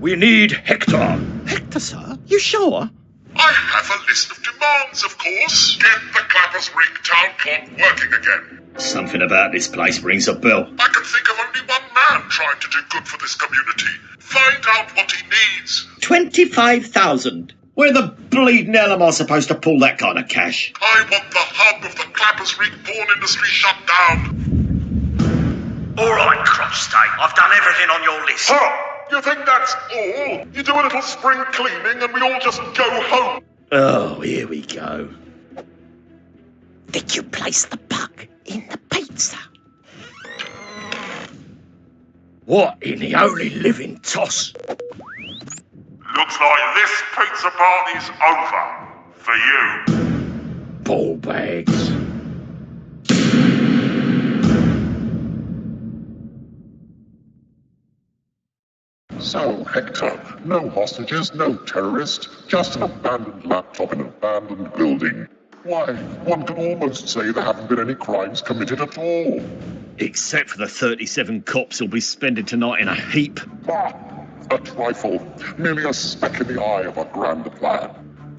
We need Hector. Hector, sir? You sure? I have a list of demands, of course. Get the Clappers Ring town clock working again. Something about this place rings a bell. I can think of only one man trying to do good for this community. Find out what he needs. 25,000. Where the bleeding hell am I supposed to pull that kind of cash? I want the hub of the Clappers Ring porn industry shut down. All right, Crotch State. I've done everything on your list. Huh? You think that's all? You do a little spring cleaning and we all just go home. Oh, here we go. Did you place the bug in the pizza? What in the holy living toss? Looks like this pizza party's over. For you. Ball bags. So, Hector, no hostages, no terrorist, just an abandoned laptop in an abandoned building. Why, one can almost say there haven't been any crimes committed at all. Except for the 37 cops who'll be spending tonight in a heap. Ah, a trifle. Merely a speck in the eye of a grander plan.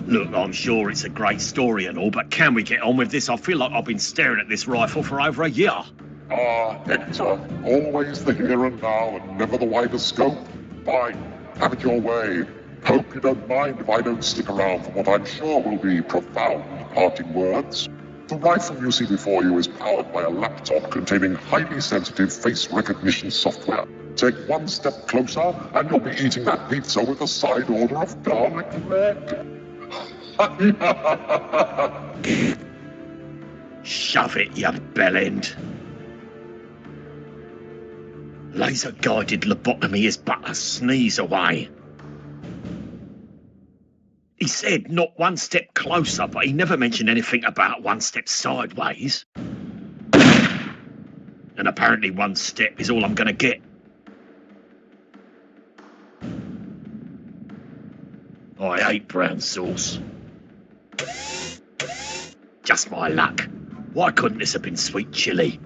Look, I'm sure it's a great story and all, but can we get on with this? I feel like I've been staring at this rifle for over a year. Ah, Hector, always the here and now and never the wider scope. Fine, have it your way. Hope you don't mind if I don't stick around for what I'm sure will be profound parting words. The rifle you see before you is powered by a laptop containing highly sensitive face recognition software. Take one step closer and you'll be eating that pizza with a side order of garlic bread. Shove it, you bellend. Laser-guided lobotomy is but a sneeze away. He said not one step closer, but he never mentioned anything about one step sideways. And apparently one step is all I'm gonna get. I hate brown sauce. Just my luck. Why couldn't this have been sweet chili?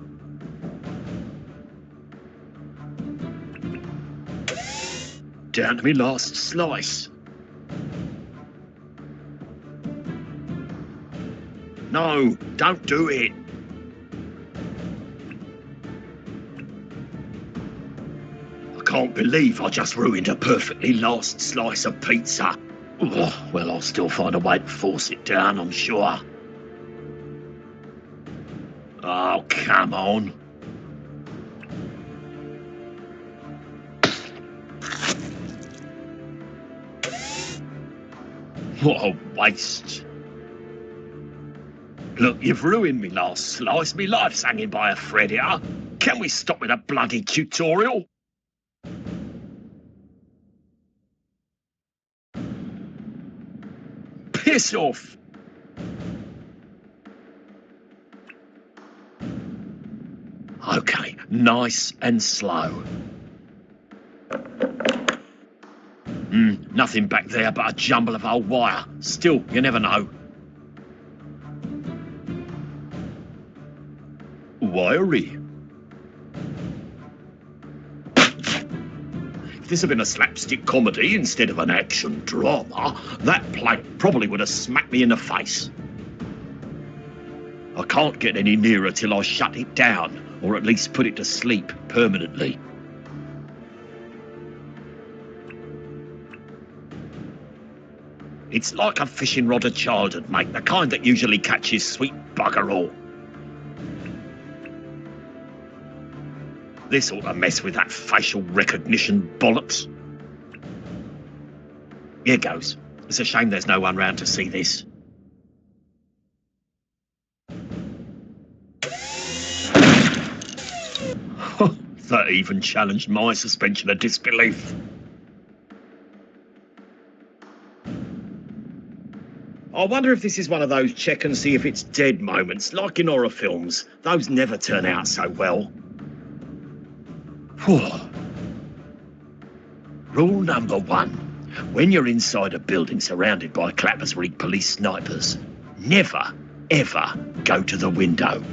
Down to me last slice. No, don't do it. I can't believe I just ruined a perfectly last slice of pizza. Ugh, well, I'll still find a way to force it down, I'm sure. Oh, come on. What a waste. Look, you've ruined me last slice. Me life's hanging by a thread here. Can we stop with a bloody tutorial? Piss off. Okay, nice and slow. Nothing back there but a jumble of old wire. Still, you never know. Wiry. If this had been a slapstick comedy instead of an action drama, that plank probably would have smacked me in the face. I can't get any nearer till I shut it down, or at least put it to sleep permanently. It's like a fishing rod a child would make, the kind that usually catches sweet bugger all. This ought to mess with that facial recognition bollocks. Here goes. It's a shame there's no one round to see this. That even challenged my suspension of disbelief. I wonder if this is one of those check and see if it's dead moments, like in horror films. Those never turn out so well. Rule number 1. When you're inside a building surrounded by Clappers Rig police snipers, never, ever go to the window.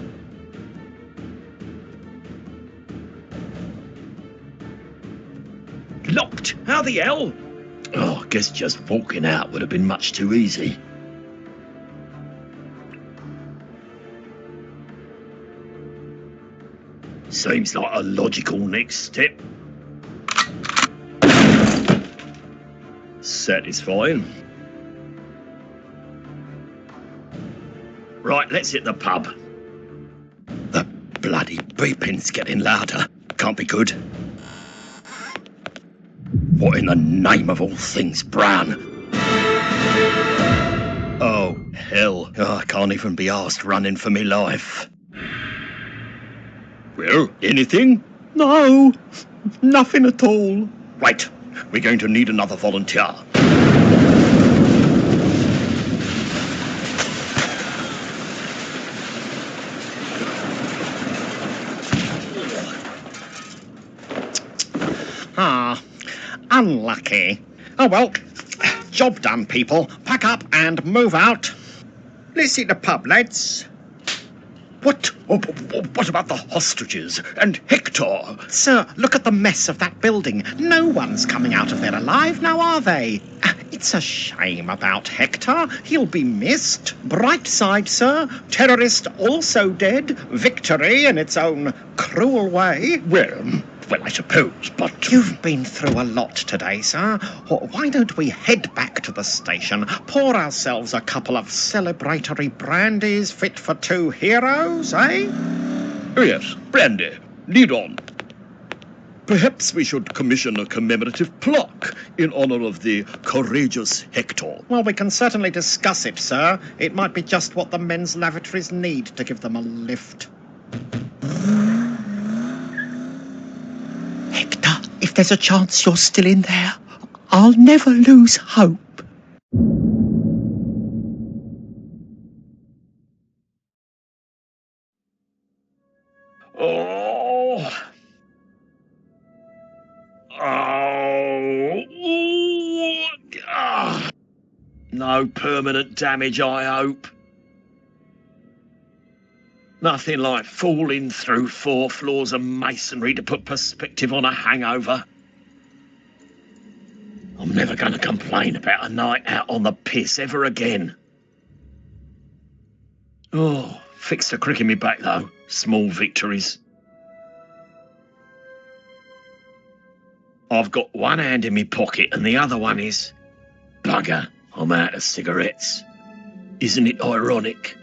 Locked! How the hell? Oh, I guess just walking out would have been much too easy. Seems like a logical next step. Satisfying. Right, let's hit the pub. The bloody beeping's getting louder. Can't be good. What in the name of all things brown? Oh, hell. Oh, I can't even be arsed running for me life. Well, anything? No, nothing at all. Right, we're going to need another volunteer. Ah, unlucky. Oh well, job done, people. Pack up and move out. Let's hit the pub, lads. What? What about the hostages and Hector? Sir, look at the mess of that building. No one's coming out of there alive now, are they? It's a shame about Hector. He'll be missed. Bright side, sir. Terrorist also dead. Victory in its own cruel way. Well, I suppose, but... You've been through a lot today, sir. Why don't we head back to the station, pour ourselves a couple of celebratory brandies fit for two heroes, eh? Oh, yes, brandy. Lead on. Perhaps we should commission a commemorative plaque in honor of the courageous Hector. Well, we can certainly discuss it, sir. It might be just what the men's lavatories need to give them a lift. Hector, if there's a chance you're still in there, I'll never lose hope. Oh. No permanent damage, I hope. Nothing like falling through 4 floors of masonry to put perspective on a hangover. I'm never going to complain about a night out on the piss ever again. Oh, fixed a crick in me back though. Small victories. I've got one hand in my pocket and the other one is... Bugger, I'm out of cigarettes. Isn't it ironic?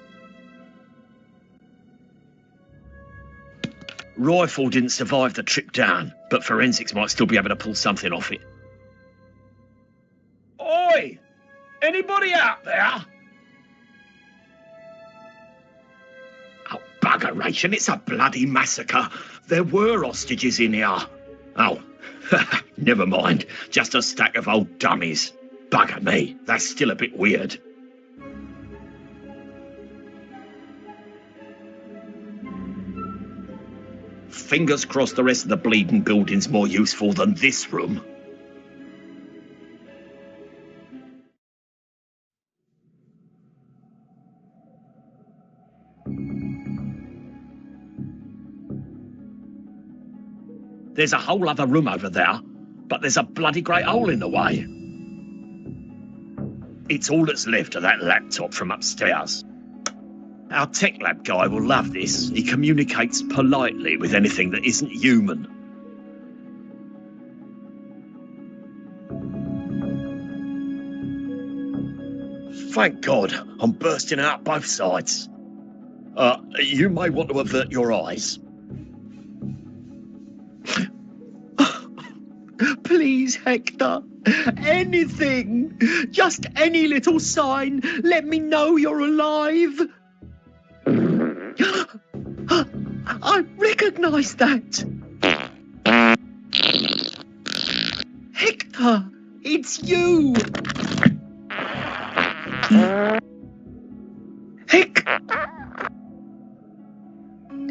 Rifle didn't survive the trip down, but forensics might still be able to pull something off it. Oi! Anybody out there? Oh, buggeration, it's a bloody massacre. There were hostages in here. Oh, never mind. Just a stack of old dummies. Bugger me, that's still a bit weird. Fingers crossed the rest of the bleeding building's more useful than this room. There's a whole other room over there, but there's a bloody great hole in the way. It's all that's left of that laptop from upstairs. Our tech lab guy will love this. He communicates politely with anything that isn't human. Thank God, I'm bursting out both sides. You may want to avert your eyes. Please, Hector, anything, just any little sign, let me know you're alive. I recognise that. Hector, it's you.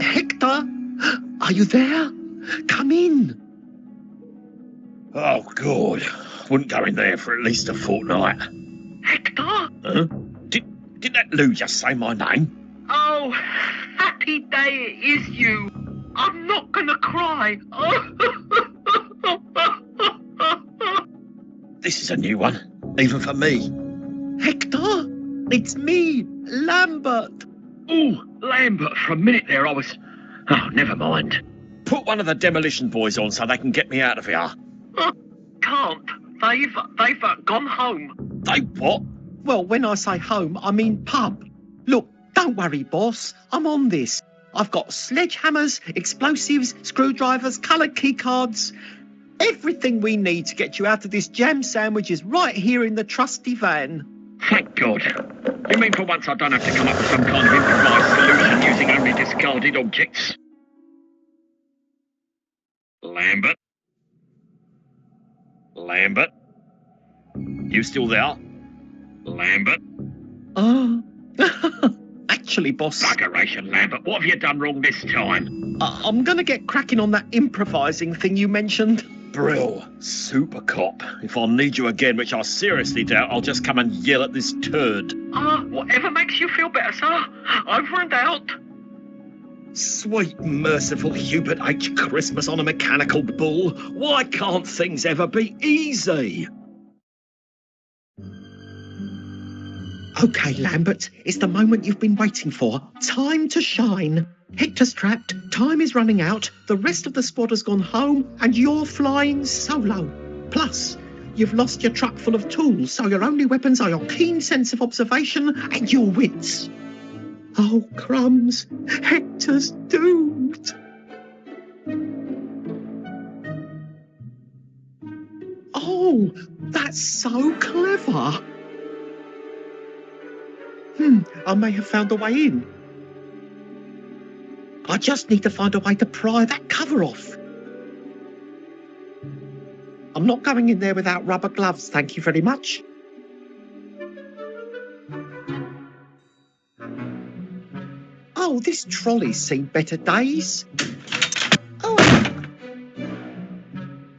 Hector, are you there? Come in. Oh, God. Wouldn't go in there for at least a fortnight. Hector? Huh? Did that Lou just say my name? Oh, happy day it is you. I'm not gonna cry. This is a new one, even for me. Hector, it's me, Lambert. Oh, Lambert, for a minute there I was... Oh, never mind. Put one of the demolition boys on so they can get me out of here. Can't. They've gone home. They what? Well, when I say home, I mean pub. Look, don't worry, boss. I'm on this. I've got sledgehammers, explosives, screwdrivers, coloured keycards. Everything we need to get you out of this jam sandwich is right here in the trusty van. Thank God. You mean for once I don't have to come up with some kind of improvised solution using only discarded objects? Lambert? Lambert? You still there? Lambert? Oh. Actually, boss, Buggeration, Lambert. What have you done wrong this time? I'm going to get cracking on that improvising thing you mentioned. Brill, super cop. If I need you again, which I seriously doubt, I'll just come and yell at this turd. Whatever makes you feel better, sir. Over and out. Sweet, merciful Hubert H. Christmas on a mechanical bull. Why can't things ever be easy? OK, Lambert, it's the moment you've been waiting for. Time to shine. Hector's trapped, time is running out, the rest of the squad has gone home, and you're flying solo. Plus, you've lost your truck full of tools, so your only weapons are your keen sense of observation and your wits. Oh, crumbs, Hector's doomed. Oh, that's so clever. I may have found a way in. I just need to find a way to pry that cover off. I'm not going in there without rubber gloves, thank you very much. Oh, this trolley's seen better days. Oh.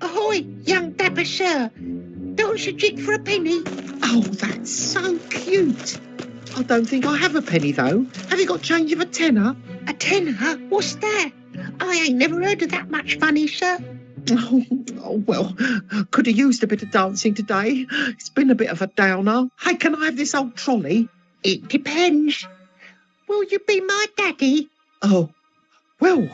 Ahoy, young dapper sir. Don't you drink for a penny? Oh, that's so cute. I don't think I have a penny, though. Have you got change of a tenner? A tenner? What's that? I ain't never heard of that much money, sir. Oh, well, could have used a bit of dancing today. It's been a bit of a downer. Hey, can I have this old trolley? It depends. Will you be my daddy? Oh, well.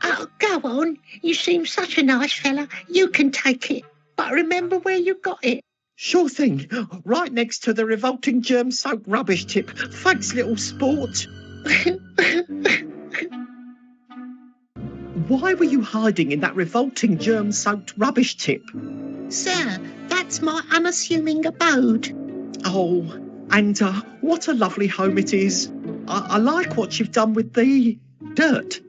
Oh, go on. You seem such a nice fella. You can take it. But remember where you got it. Sure thing. Right next to the revolting germ-soaked rubbish tip. Thanks, little sport. Why were you hiding in that revolting germ-soaked rubbish tip? Sir, that's my unassuming abode. Oh, and what a lovely home it is. I like what you've done with the dirt.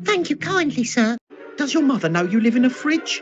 Thank you kindly, sir. Does your mother know you live in a fridge?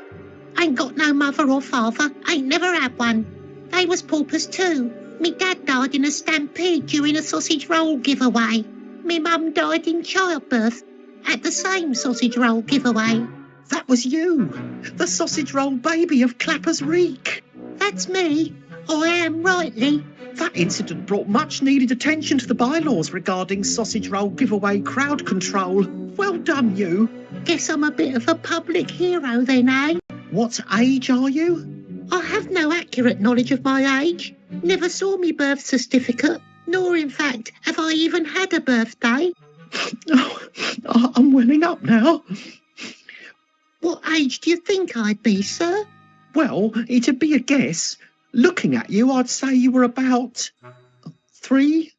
Ain't got no mother or father. Ain't never had one. They was paupers too. Me dad died in a stampede during a sausage roll giveaway. Me mum died in childbirth at the same sausage roll giveaway. That was you, the sausage roll baby of Clapper's Reek. That's me. I am rightly. That incident brought much needed attention to the bylaws regarding sausage roll giveaway crowd control. Well done, you. Guess I'm a bit of a public hero then, eh? What age are you? I have no accurate knowledge of my age. Never saw me birth certificate, nor in fact have I even had a birthday. Oh, I'm welling up now. What age do you think I'd be, sir? Well, it'd be a guess. Looking at you, I'd say you were about 3.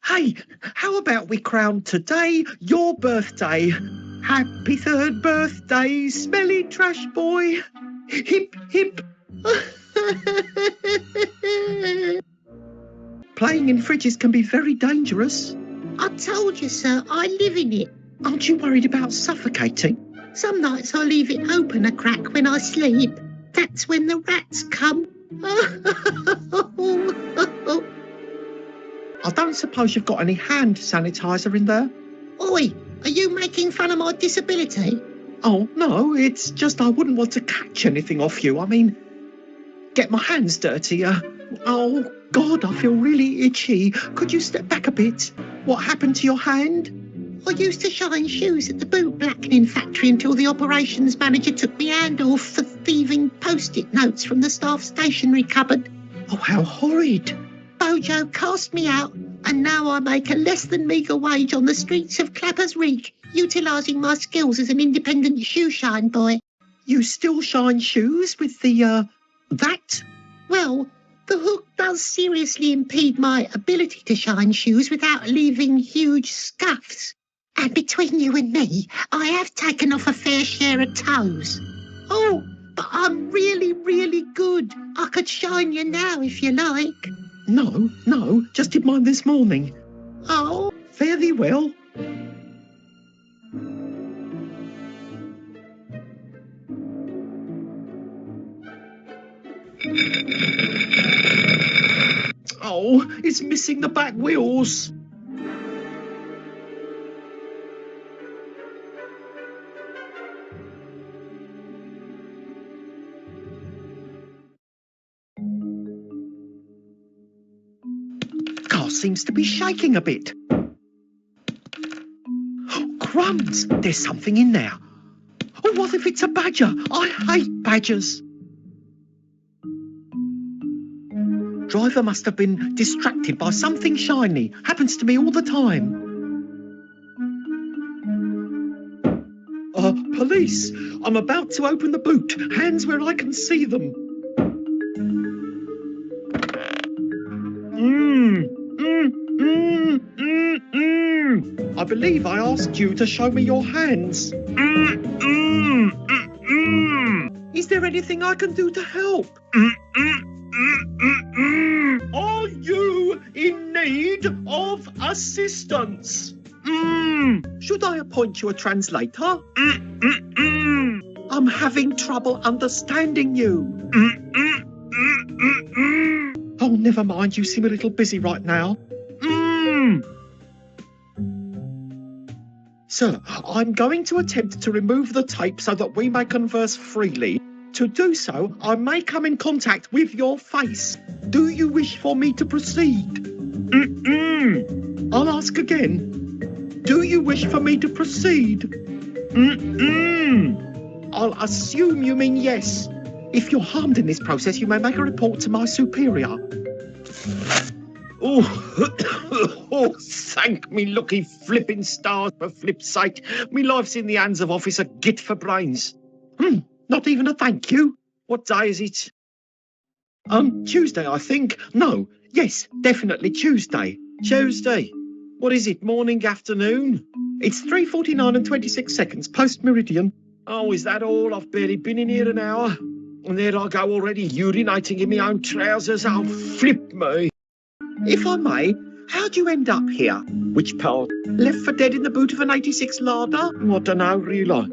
Hey, how about we crown today your birthday? Happy 3rd birthday, smelly trash boy. Hip, hip. Playing in fridges can be very dangerous. I told you, sir, I live in it. Aren't you worried about suffocating? Some nights I leave it open a crack when I sleep. That's when the rats come. I don't suppose you've got any hand sanitizer in there? Oi, are you making fun of my disability? Oh, no, it's just I wouldn't want to catch anything off you. I mean, get my hands dirty. Oh, God, I feel really itchy. Could you step back a bit? What happened to your hand? I used to shine shoes at the boot blackening factory until the operations manager took me hand off for thieving post-it notes from the staff stationery cupboard. Oh, how horrid. Bojo cast me out, and now I make a less than meagre wage on the streets of Clappers Rig, utilising my skills as an independent shoe shine boy. You still shine shoes with the, that? Well, the hook does seriously impede my ability to shine shoes without leaving huge scuffs. And between you and me, I have taken off a fair share of toes. Oh, but I'm really, really good. I could shine you now if you like. No, just did mine this morning. Oh, Fare thee well. Oh, it's missing the back wheels. Car seems to be shaking a bit. Oh, crumbs! There's something in there. Oh, what if it's a badger? I hate badgers. Driver must have been distracted by something shiny. Happens to me all the time. Police! I'm about to open the boot. Hands where I can see them. I believe I asked you to show me your hands. Is there anything I can do to help? Are you in need of assistance? Should I appoint you a translator? I'm having trouble understanding you. Oh, never mind. You seem a little busy right now. Sir, I'm going to attempt to remove the tape so that we may converse freely. To do so, I may come in contact with your face. Do you wish for me to proceed? I'll ask again. Do you wish for me to proceed? I'll assume you mean yes. If you're harmed in this process, you may make a report to my superior. Oh, thank me lucky flipping stars for flip's sake. Me life's in the hands of Officer Git for brains. Not even a thank you. What day is it? Tuesday, I think. No, yes, definitely Tuesday. Tuesday. What is it, morning, afternoon? It's 3:49 and 26 seconds, post-meridian. Oh, is that all? I've barely been in here an hour. And there I go already, urinating in my own trousers. Oh, flip me. If I may, how'd you end up here? Which part? Left for dead in the boot of an 86 larder? I don't know, really.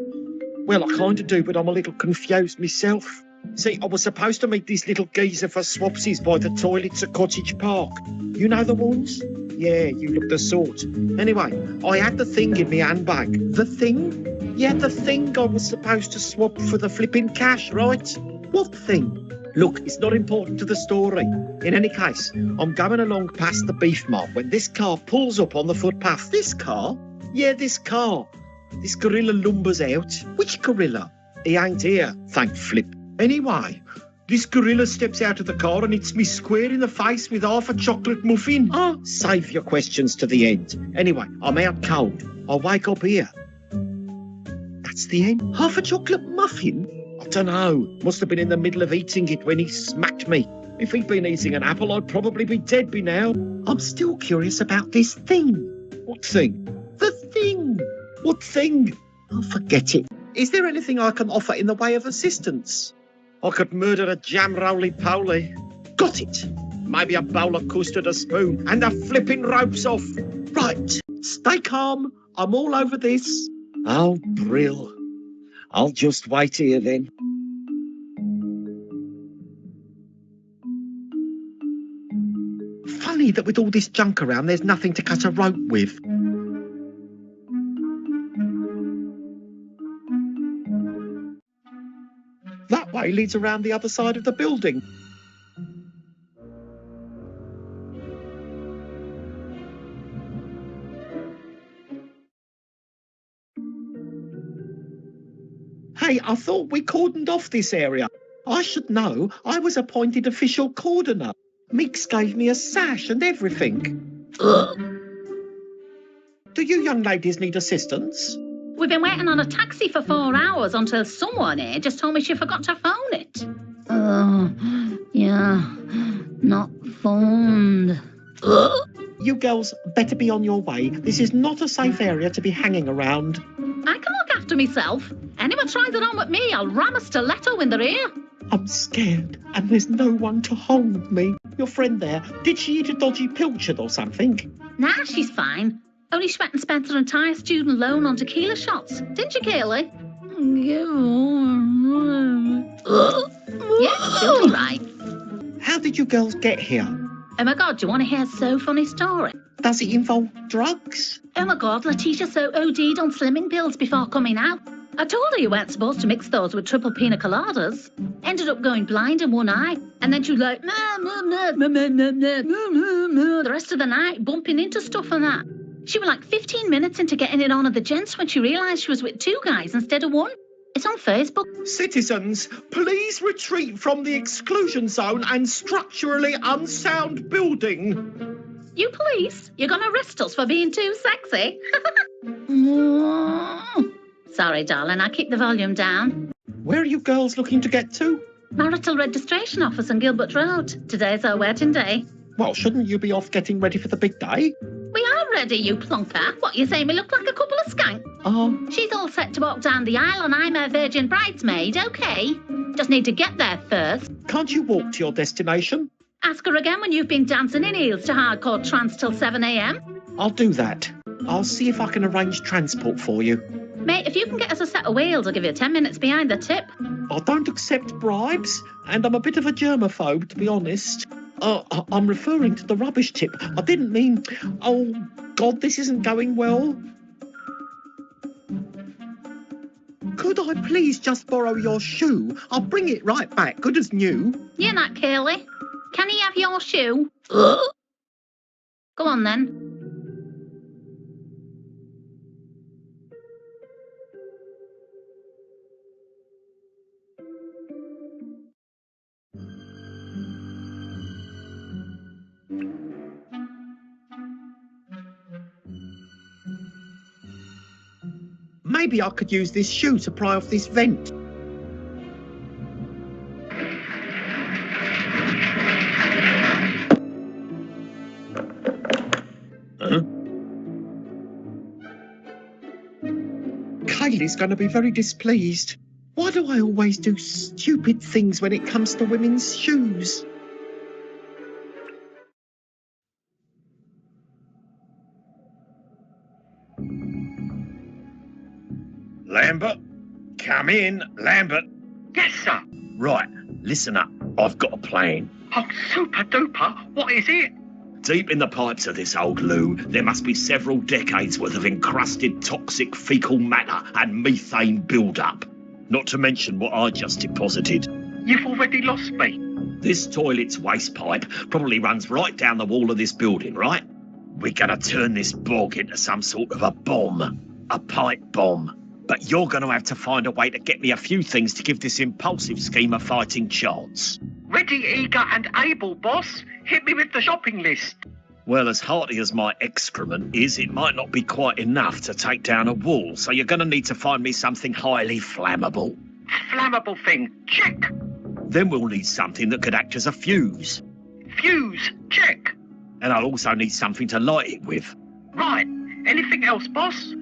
Well, I kind of do, but I'm a little confused myself. See, I was supposed to meet this little geezer for swapsies by the toilets at Cottage Park. You know the ones? Yeah, you look the sort. Anyway, I had the thing in my handbag. The thing? Yeah, the thing I was supposed to swap for the flipping cash, right? What thing? Look, it's not important to the story. In any case, I'm going along past the beef mart when this car pulls up on the footpath. This car? Yeah, this car. This gorilla lumbers out. Which gorilla? He ain't here, thank flip. Anyway, this gorilla steps out of the car and hits me square in the face with half a chocolate muffin. Oh, save your questions to the end. Anyway, I'm out cold. I'll wake up here. That's the end? Half a chocolate muffin? I don't know. Must have been in the middle of eating it when he smacked me. If he'd been eating an apple, I'd probably be dead by now. I'm still curious about this thing. What thing? The thing. What thing? Oh, forget it. Is there anything I can offer in the way of assistance? I could murder a jam roly-poly. Got it. Maybe a bowl of custard, a spoon, and the flipping ropes off. Right. Stay calm. I'm all over this. Oh, Brill. I'll just wait here then. Funny that with all this junk around, there's nothing to cut a rope with. That way leads around the other side of the building. Hey, I thought we cordoned off this area. I should know. I was appointed official cordoner. Meeks gave me a sash and everything. Do you young ladies need assistance? We've been waiting on a taxi for 4 hours until someone here just told me she forgot to phone it. Oh, yeah, not phoned. You girls better be on your way. This is not a safe area to be hanging around. I can look after myself. Anyone tries it on with me, I'll ram a stiletto in their ear. I'm scared, and there's no one to hold me. Your friend there, did she eat a dodgy pilchard or something? Nah, she's fine. Only she went and spent her entire student loan on tequila shots. Didn't you, Kaylee? Yeah, she'll be right. How did you girls get here? Oh my God, do you want to hear a so funny story? Does it involve drugs? Oh my God, Letitia so OD'd on slimming pills before coming out. I told her you weren't supposed to mix those with triple pina coladas. Ended up going blind in one eye. And then she was like, the rest of the night, bumping into stuff and that. She was like 15 minutes into getting it on at the gents when she realised she was with 2 guys instead of 1. It's on Facebook. Citizens, please retreat from the exclusion zone and structurally unsound building. You police, you're going to arrest us for being too sexy? Sorry, darling, I keep the volume down. Where are you girls looking to get to? Marital Registration Office on Gilbert Road. Today's our wedding day. Well, shouldn't you be off getting ready for the big day? We are ready, you plonker. What, you say we look like a couple of skanks? She's all set to walk down the aisle and I'm her virgin bridesmaid, OK? Just need to get there first. Can't you walk to your destination? Ask her again when you've been dancing in heels to hardcore trance till 7 a.m. I'll do that. I'll see if I can arrange transport for you. Mate, if you can get us a set of wheels, I'll give you 10 minutes behind the tip. I don't accept bribes, and I'm a bit of a germaphobe, to be honest. I'm referring to the rubbish tip. I didn't mean... Oh, God, this isn't going well. Could I please just borrow your shoe? I'll bring it right back, good as new. You're not, Curly. Can he have your shoe? Go on, then. Maybe I could use this shoe to pry off this vent. Kaylee's going to be very displeased. Why do I always do stupid things when it comes to women's shoes? Lambert, come in, Lambert. Yes, sir. Right, listen up. I've got a plan. Oh, super duper. What is it? Deep in the pipes of this old loo, there must be several decades worth of encrusted toxic fecal matter and methane build-up. Not to mention what I just deposited. You've already lost me. This toilet's waste pipe probably runs right down the wall of this building, right? We're gonna turn this bog into some sort of a bomb. A pipe bomb. But you're going to have to find a way to get me a few things to give this impulsive scheme a fighting chance. Ready, eager and able, boss. Hit me with the shopping list. Well, as hearty as my excrement is, it might not be quite enough to take down a wall, so you're going to need to find me something highly flammable. Flammable thing. Check. Then we'll need something that could act as a fuse. Fuse. Check. And I'll also need something to light it with. Right. Anything else, boss?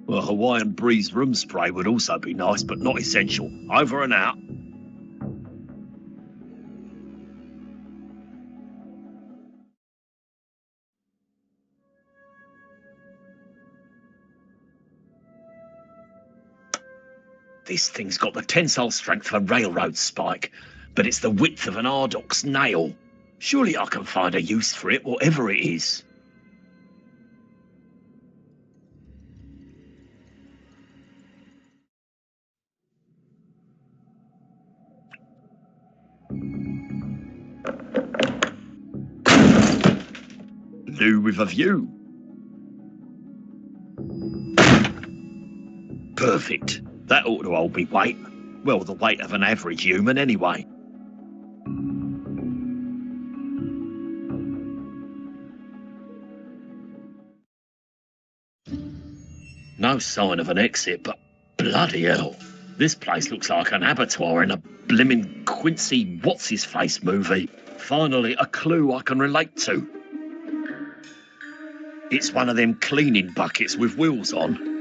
Well, Hawaiian Breeze room spray would also be nice, but not essential. Over and out. This thing's got the tensile strength of a railroad spike, but it's the width of an Ardoc's nail. Surely I can find a use for it, whatever it is. Loo with a view. Perfect. That ought to hold me weight. Well, the weight of an average human anyway. No sign of an exit, but bloody hell. This place looks like an abattoir in a blimmin' Quincy What's-His-Face movie. Finally, a clue I can relate to. It's one of them cleaning buckets with wheels on.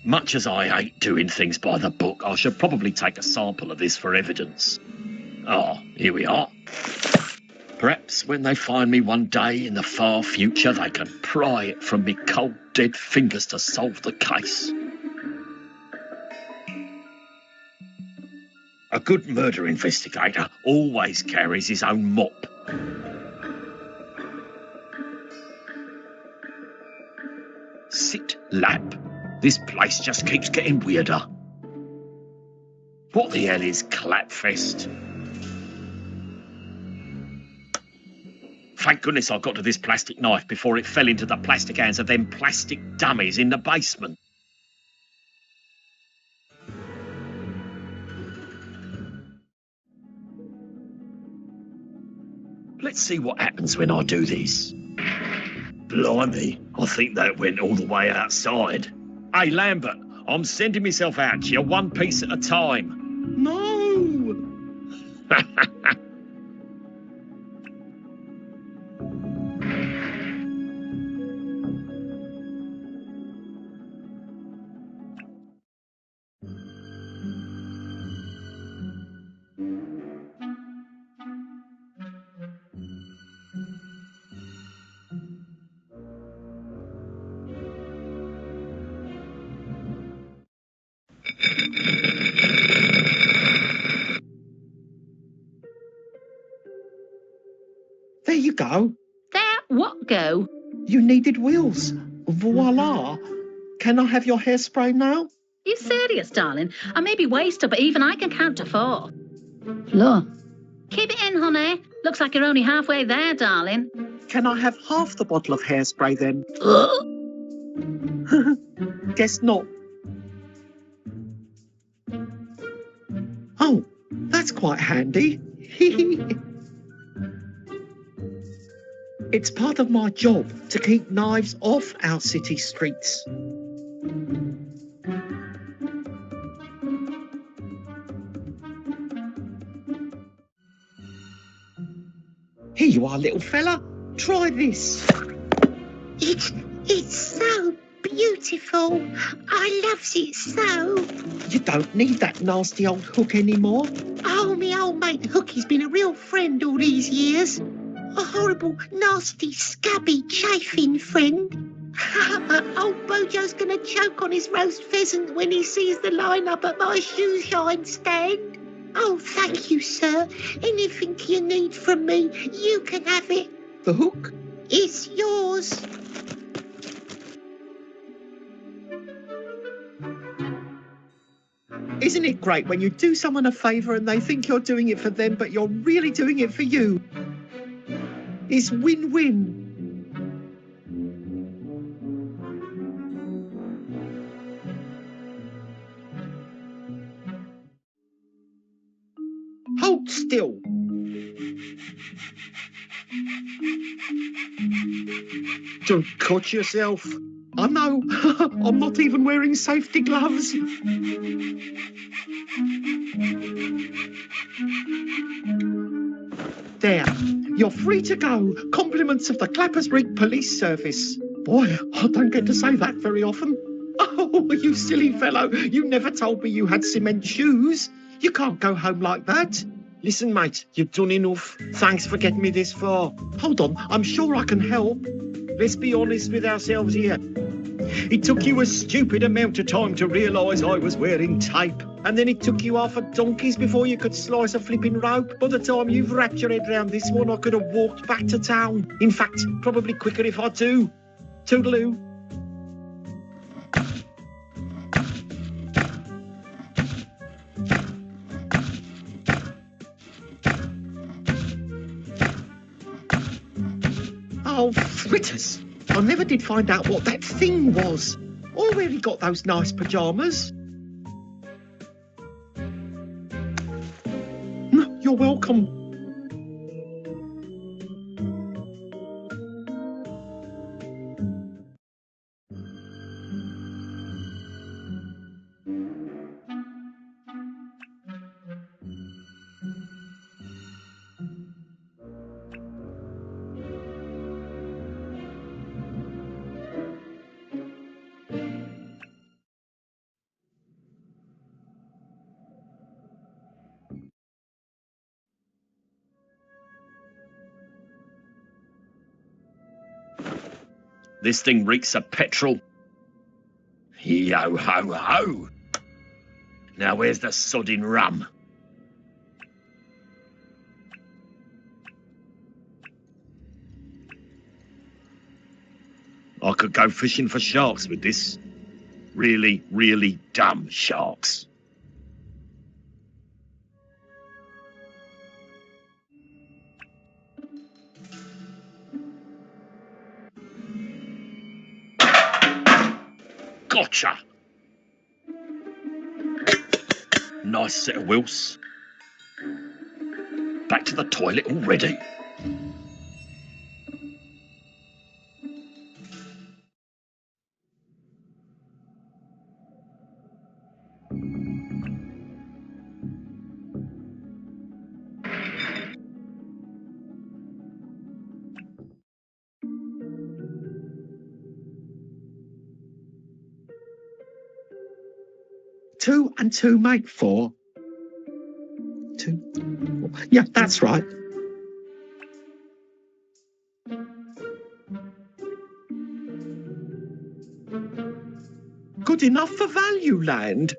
Much as I hate doing things by the book, I should probably take a sample of this for evidence. Ah, here we are. Perhaps when they find me one day in the far future, they can pry it from me cold, dead fingers to solve the case. A good murder investigator always carries his own mop. Sit lab. This place just keeps getting weirder. What the hell is Clapfest? Thank goodness I got to this plastic knife before it fell into the plastic hands of them plastic dummies in the basement. Let's see what happens when I do this. Blimey, I think that went all the way outside. Hey, Lambert, I'm sending myself out to you one piece at a time. No! There you go. There, what go? You needed wheels. Voila. Can I have your hairspray now? You serious, darling? I may be wasted, but even I can count to 4. Look. Keep it in, honey. Looks like you're only halfway there, darling. Can I have half the bottle of hairspray then? Guess not. Oh, that's quite handy. It's part of my job to keep knives off our city streets. Here you are, little fella. Try this. It's so beautiful. I loves it so. You don't need that nasty old hook anymore. Oh, me old mate Hookie's been a real friend all these years. A horrible, nasty, scabby, chafing friend. Old Bojo's gonna choke on his roast pheasant when he sees the line-up at my shoe shine stand. Oh, thank you, sir. Anything you need from me, you can have it. The hook? It's yours. Isn't it great when you do someone a favour and they think you're doing it for them, but you're really doing it for you? It's win-win. Hold still. Don't cut yourself. I know. I'm not even wearing safety gloves. There. You're free to go. Compliments of the Clappersbury Police Service. Boy, I don't get to say that very often. Oh, you silly fellow. You never told me you had cement shoes. You can't go home like that. Listen, mate, you've done enough. Thanks for getting me this far. Hold on, I'm sure I can help. Let's be honest with ourselves here. It took you a stupid amount of time to realise I was wearing tape. And then it took you half a donkeys before you could slice a flipping rope. By the time you've wrapped your head round this one, I could have walked back to town. In fact, probably quicker if I do. Toodaloo. Oh, fritters. I never did find out what that thing was. or where he got those nice pyjamas. You're welcome. This thing reeks of petrol. Yo ho ho! Now where's the sodding rum? I could go fishing for sharks with this. Really, really dumb sharks. Gotcha! Nice set of wheels. Back to the toilet already. Two and two make four. Two. Yeah, that's right. Good enough for Value Land.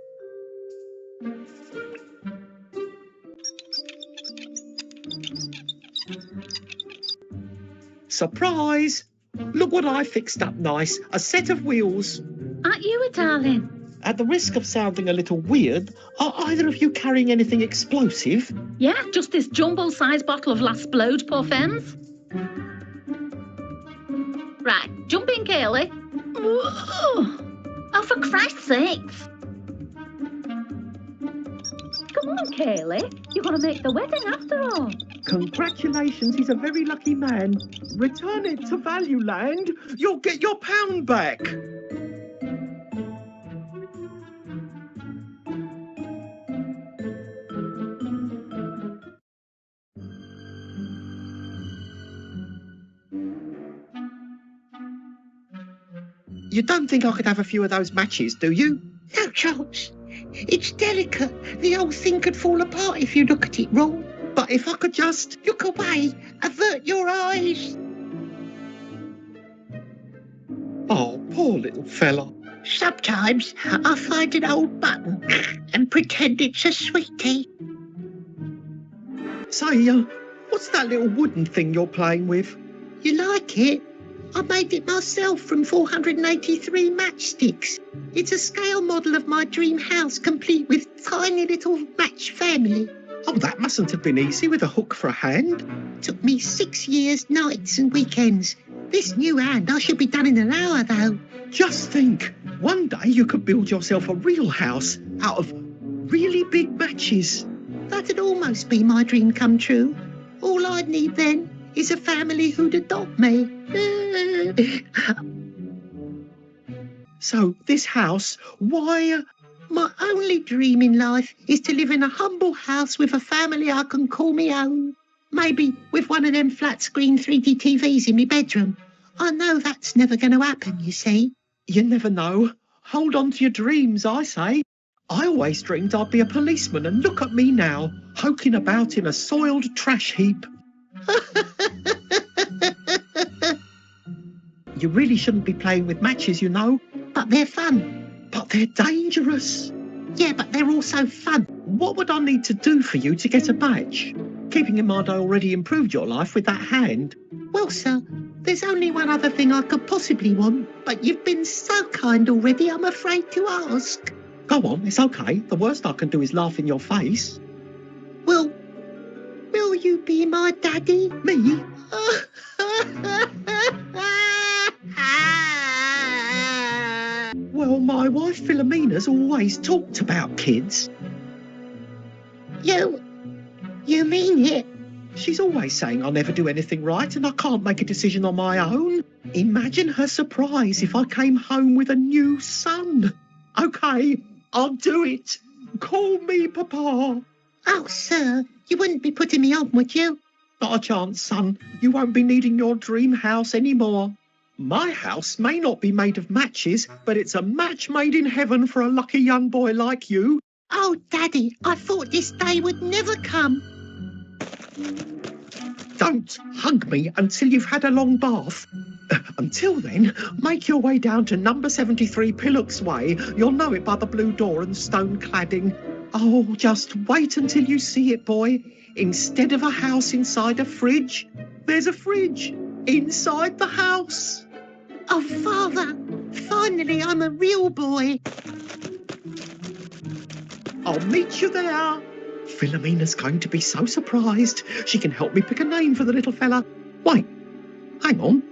Surprise! Look what I fixed up nice. A set of wheels. Aren't you a darling? At the risk of sounding a little weird, are either of you carrying anything explosive? Yeah, just this jumbo-sized bottle of Last Splode, poor femmes. Right, jump in, Kaylee. Oh, for Christ's sakes. Come on, Kaylee. You're going to make the wedding after all. Congratulations, he's a very lucky man. Return it to Value Land. You'll get your pound back. You don't think I could have a few of those matches, do you? No chance. It's delicate. The whole thing could fall apart if you look at it wrong. But if I could just... Look away. Avert your eyes. Oh, poor little fella. Sometimes I find an old button and pretend it's a sweetie. Say, what's that little wooden thing you're playing with? You like it? I made it myself from 483 matchsticks. It's a scale model of my dream house, complete with tiny little match family. Oh, that mustn't have been easy with a hook for a hand. Took me 6 years, nights and weekends. This new hand I should be done in an hour, though. Just think, one day you could build yourself a real house out of really big matches. That'd almost be my dream come true. All I'd need then is a family who'd adopt me. So, this house, why... My only dream in life is to live in a humble house with a family I can call me own. Maybe with one of them flat-screen 3D TVs in my bedroom. I know that's never going to happen, you see. You never know. Hold on to your dreams, I say. I always dreamed I'd be a policeman, and look at me now, poking about in a soiled trash heap. You really shouldn't be playing with matches, you know. But they're fun. But they're dangerous. Yeah, but they're also fun. What would I need to do for you to get a badge? Keeping in mind I already improved your life with that hand. Well, sir, there's only one other thing I could possibly want, but you've been so kind already, I'm afraid to ask. Go on, it's okay. The worst I can do is laugh in your face. Will you be my daddy? Me? Well, My wife Philomena's always talked about kids. You mean it? She's always saying I'll never do anything right and I can't make a decision on my own. Imagine her surprise if I came home with a new son. OK, I'll do it. Call me Papa. Oh, sir, you wouldn't be putting me on, would you? Not a chance, son. You won't be needing your dream house anymore. My house may not be made of matches, but it's a match made in heaven for a lucky young boy like you. Oh, Daddy, I thought this day would never come. Don't hug me until you've had a long bath. Until then, make your way down to number 73 Pillocks Way. You'll know it by the blue door and stone cladding. Oh, just wait until you see it, boy. Instead of a house inside a fridge, there's a fridge inside the house. Oh, Father, finally I'm a real boy. I'll meet you there. Philomena's going to be so surprised. She can help me pick a name for the little fella. Wait, hang on.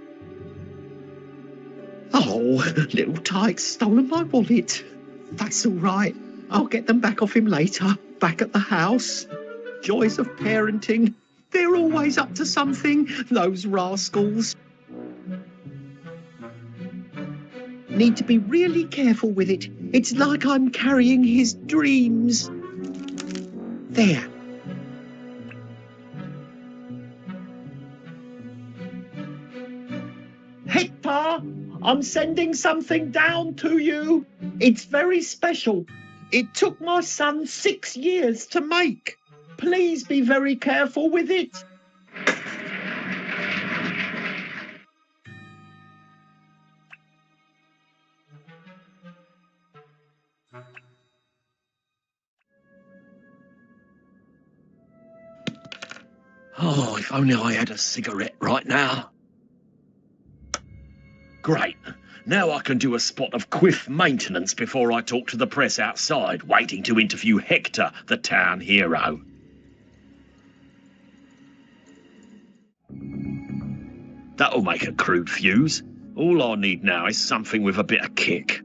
Oh, little Tyke's stolen my wallet. That's all right. I'll get them back off him later, back at the house. Joys of parenting. They're always up to something, those rascals. Need to be really careful with it. It's like I'm carrying his dreams. There. Hector, I'm sending something down to you. It's very special. It took my son 6 years to make. Please be very careful with it. Oh, if only I had a cigarette right now. Great. Now I can do a spot of quiff maintenance before I talk to the press outside, waiting to interview Hector, the town hero. That'll make a crude fuse. All I need now is something with a bit of kick.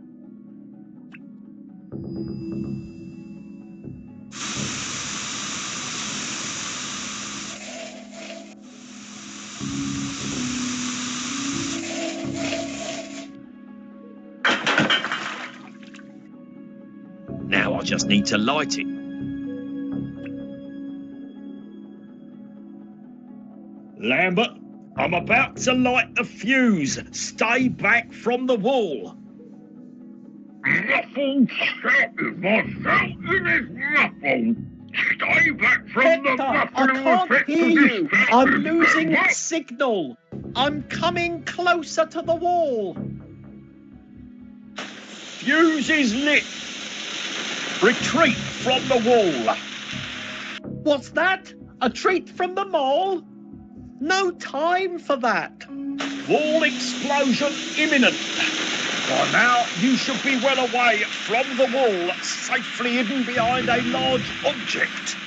Now I just need to light it. Lambert, I'm about to light the fuse. Stay back from the wall. Muffled shouting, my shouting is muffled. Stay back from Hector, the I muffling can't effect hear of you. this I'm shouting. losing What? signal. I'm coming closer to the wall. Fuse is lit. Retreat from the wall. What's that? A treat from the mall? No time for that. Wall explosion imminent. By now, you should be well away from the wall, safely hidden behind a large object.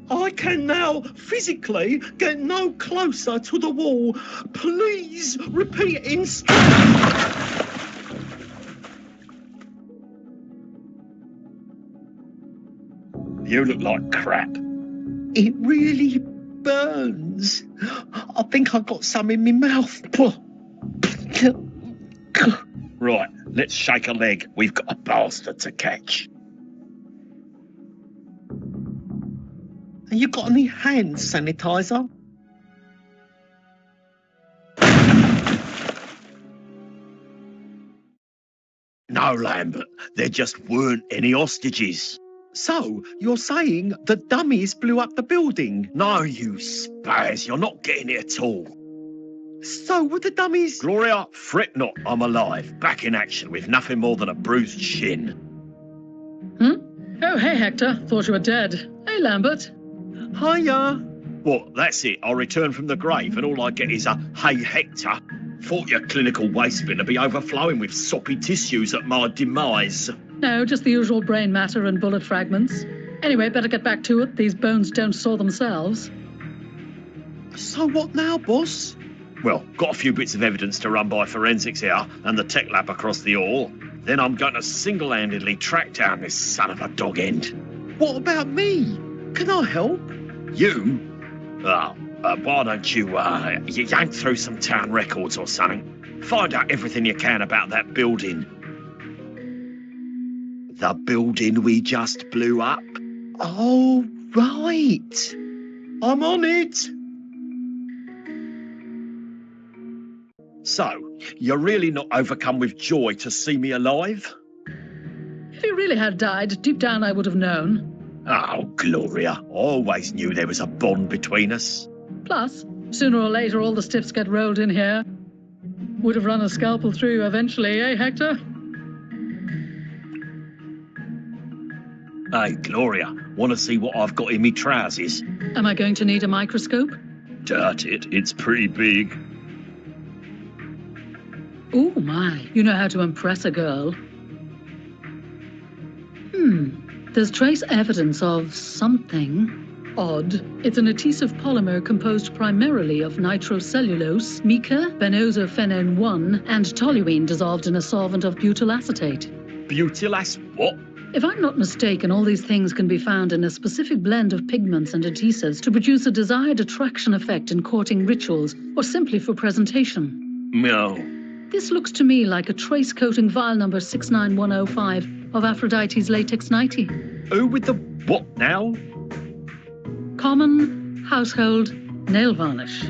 I can now physically get no closer to the wall. Please repeat instructions. You look like crap. It really burns. I think I've got some in my mouth. Right, let's shake a leg. We've got a bastard to catch. Have you got any hand sanitizer? No, Lambert, there just weren't any hostages. So, you're saying the dummies blew up the building? No, you spaz, you're not getting it at all. So were the dummies... Gloria, fret not, I'm alive, back in action with nothing more than a bruised shin. Oh, hey, Hector. Thought you were dead. Hey, Lambert. Hiya. What, that's it, I return from the grave and all I get is a hey Hector. Thought your clinical waste bin would be overflowing with soppy tissues at my demise. No, just the usual brain matter and bullet fragments. Anyway, better get back to it. These bones don't saw themselves. So what now, boss? Well, got a few bits of evidence to run by forensics here and the tech lab across the hall. Then I'm going to single-handedly track down this son of a dog end. What about me? Can I help? You? Oh, why don't you yank through some town records or something? Find out everything you can about that building. The building we just blew up? Oh, right. I'm on it. So, you're really not overcome with joy to see me alive? If he really had died, deep down I would have known. Oh, Gloria, I always knew there was a bond between us. Plus, sooner or later all the stiffs get rolled in here. Would have run a scalpel through you eventually, eh, Hector? Hey, Gloria, want to see what I've got in me trousers? Am I going to need a microscope? Doubt it, it's pretty big. Oh my, you know how to impress a girl. There's trace evidence of something odd. It's an adhesive polymer composed primarily of nitrocellulose, mica, benozophenone 1, and toluene dissolved in a solvent of butyl acetate. Butyl what? If I'm not mistaken, all these things can be found in a specific blend of pigments and adhesives to produce a desired attraction effect in courting rituals or simply for presentation. No. This looks to me like a trace coating vial number 69105 of Aphrodite's latex nightie. Who with the what now? Common household nail varnish.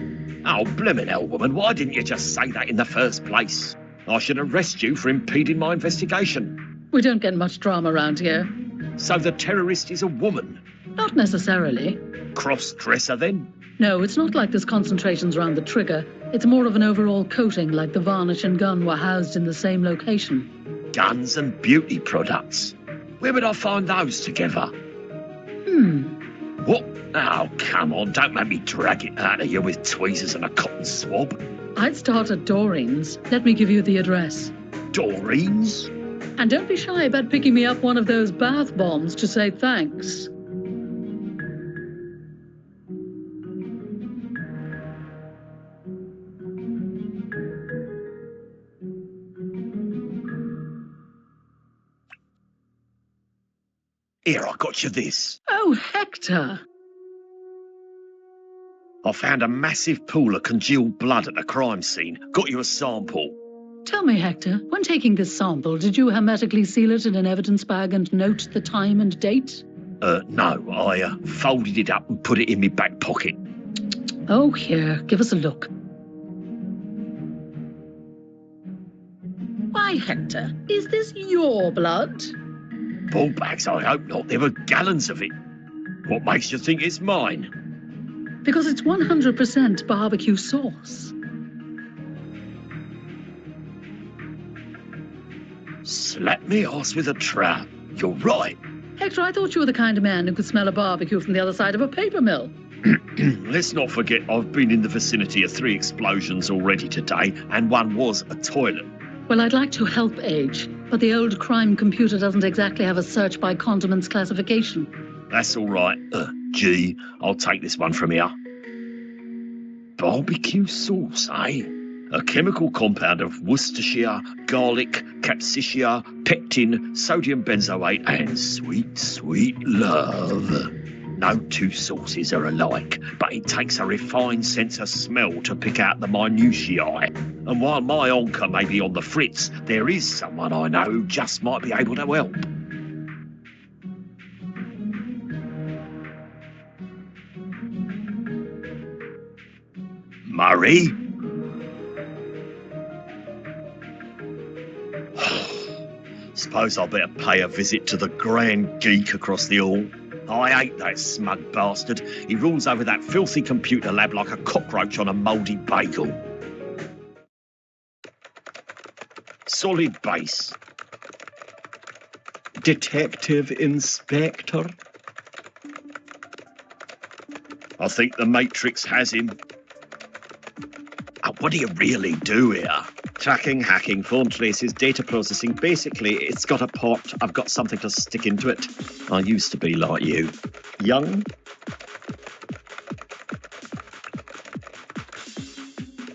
Oh, blimmin' hell, woman, why didn't you just say that in the first place? I should arrest you for impeding my investigation. We don't get much drama around here. So the terrorist is a woman? Not necessarily. Cross-dresser, then? No, it's not like there's concentrations around the trigger. It's more of an overall coating, like the varnish and gun were housed in the same location. Guns and beauty products. Where would I find those together? What? Oh, come on, don't make me drag it out of you with tweezers and a cotton swab. I'd start at Doreen's. Let me give you the address. Doreen's? And don't be shy about picking me up one of those bath bombs to say thanks. Here, I got you this. Oh, Hector! I found a massive pool of congealed blood at the crime scene. Got you a sample. Tell me, Hector, when taking this sample, did you hermetically seal it in an evidence bag and note the time and date? No, I folded it up and put it in my back pocket. Oh, here, give us a look. Why, Hector, is this your blood? Ball bags, I hope not. There were gallons of it. What makes you think it's mine? Because it's 100% barbecue sauce. Slap me arse with a trap. You're right. Hector, I thought you were the kind of man who could smell a barbecue from the other side of a paper mill. Let's not forget I've been in the vicinity of 3 explosions already today, and one was a toilet. Well, I'd like to help Age, but the old crime computer doesn't exactly have a search by condiments classification. That's all right. Gee, I'll take this one from here. Barbecue sauce, eh? A chemical compound of Worcestershire, garlic, capsicum, pectin, sodium benzoate, and sweet, sweet love. No two sauces are alike, but it takes a refined sense of smell to pick out the minutiae. And while my onker may be on the fritz, there is someone I know who just might be able to help. Murray? Suppose I better pay a visit to the grand geek across the hall. I hate that smug bastard. He rules over that filthy computer lab like a cockroach on a mouldy bagel. Solid base. Detective Inspector. I think the Matrix has him. Oh, what do you really do here? Tracking, hacking, phone traces, data processing. Basically, it's got a port. I've got something to stick into it. I used to be like you. Young.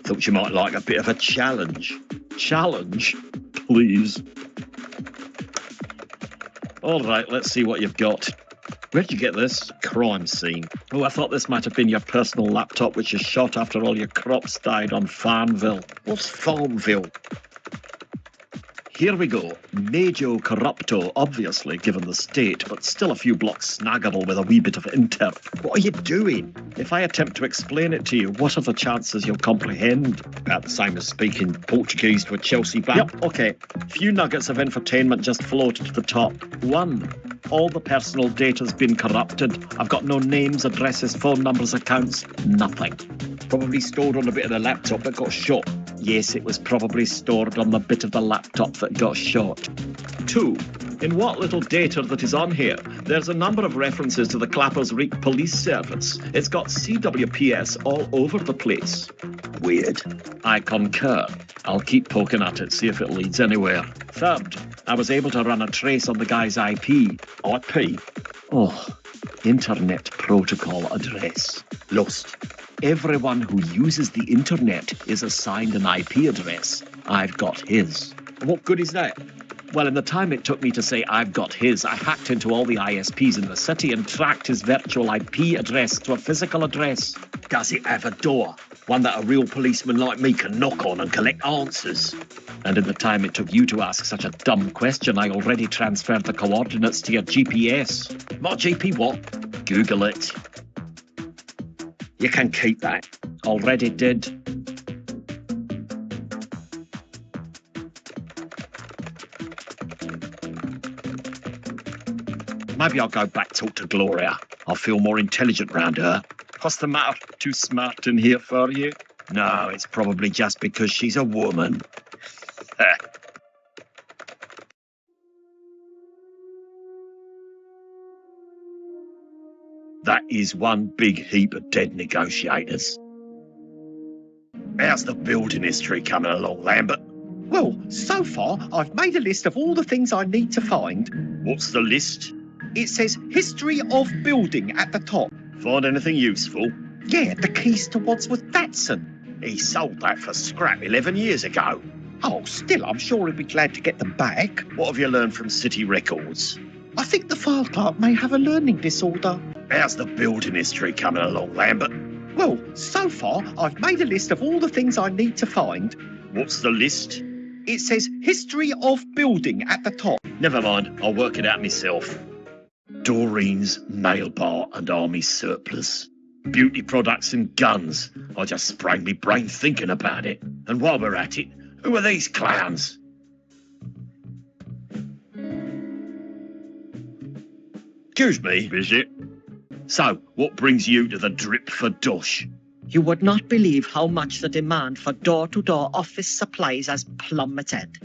Thought you might like a bit of a challenge. Challenge? Please. All right, let's see what you've got. Where'd you get this? Crime scene. Oh, I thought this might have been your personal laptop, which is shot after all your crops died on Farmville. What's Farmville? Here we go. Major corrupto, obviously, given the state, but still a few blocks snaggable with a wee bit of interp. What are you doing? If I attempt to explain it to you, what are the chances you'll comprehend? About the same as speaking Portuguese to a Chelsea fan. Yep, okay. Few nuggets of infotainment just floated to the top. 1. All the personal data's been corrupted. I've got no names, addresses, phone numbers, accounts, nothing. Probably stored on a bit of the laptop that got shot. Yes, it was probably stored on the bit of the laptop that got shot. 2. In what little data that is on here, there's a number of references to the Clappers Reek Police Service. It's got CWPS all over the place. Weird. I concur. I'll keep poking at it, see if it leads anywhere. 3rd, I was able to run a trace on the guy's IP. IP? Oh, Internet Protocol Address. Lost. Everyone who uses the internet is assigned an IP address. I've got his. What good is that? Well, in the time it took me to say I've got his, I hacked into all the ISPs in the city and tracked his virtual IP address to a physical address. Does it have a door? One that a real policeman like me can knock on and collect answers. And in the time it took you to ask such a dumb question, I already transferred the coordinates to your GPS. My GP what? Google it. You can keep that. Already did. Maybe I'll go back talk to Gloria. I'll feel more intelligent round her. What's the matter? Too smart in here for you? No, it's probably just because she's a woman. That is one big heap of dead negotiators. How's the building history coming along, Lambert? Well, so far, I've made a list of all the things I need to find. What's the list? It says History of Building at the top. Find anything useful? Yeah, the keys to Wadsworth Datsun. He sold that for scrap 11 years ago. Oh, still, I'm sure he'd be glad to get them back. What have you learned from City Records? I think the file clerk may have a learning disorder. How's the building history coming along, Lambert? Well, so far, I've made a list of all the things I need to find. What's the list? It says History of Building at the top. Never mind, I'll work it out myself. Doreen's nail bar and army surplus. Beauty products and guns. I just sprained me brain thinking about it. And while we're at it, who are these clowns? Excuse me. Is it? So, what brings you to the Drip for Dosh? You would not believe how much the demand for door-to-door office supplies has plummeted.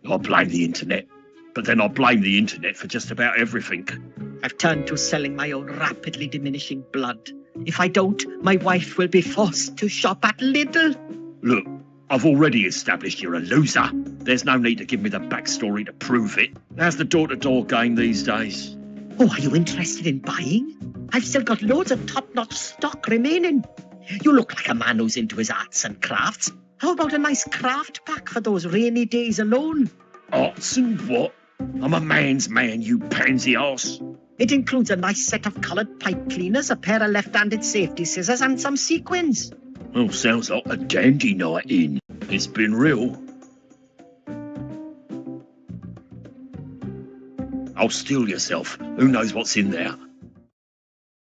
I blame the internet. But then I blame the internet for just about everything. I've turned to selling my own rapidly diminishing blood. If I don't, my wife will be forced to shop at Lidl. Look, I've already established you're a loser. There's no need to give me the backstory to prove it. How's the door-to-door game these days? Oh, are you interested in buying? I've still got loads of top-notch stock remaining. You look like a man who's into his arts and crafts. How about a nice craft pack for those rainy days alone? Arts and what? I'm a man's man, you pansy arse. It includes a nice set of coloured pipe cleaners, a pair of left-handed safety scissors and some sequins. Oh, sounds like a dandy night in. It's been real. Oh, steal yourself. Who knows what's in there?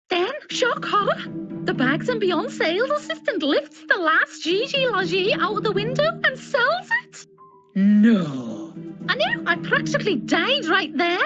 Then, shock horror, the Bags and Beyond sales assistant lifts the last Gigi Logie out of the window and sells it. No. I know, I practically died right there.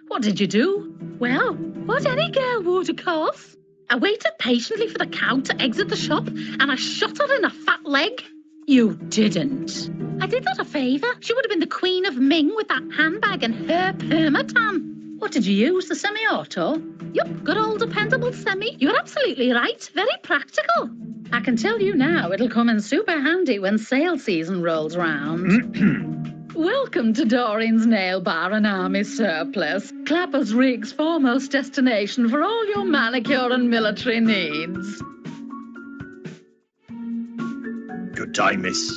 What did you do? Well, what any girl would, of course. I waited patiently for the cow to exit the shop and I shot her in a fat leg. You didn't. I did her a favour. She would have been the Queen of Ming with that handbag and her permatan. What did you use, the semi-auto? Yup, good old dependable semi. You're absolutely right. Very practical. I can tell you now it'll come in super handy when sale season rolls round. Welcome to Doreen's Nail Bar and Army Surplus, Clappers Rig's foremost destination for all your manicure and military needs. Good day, miss.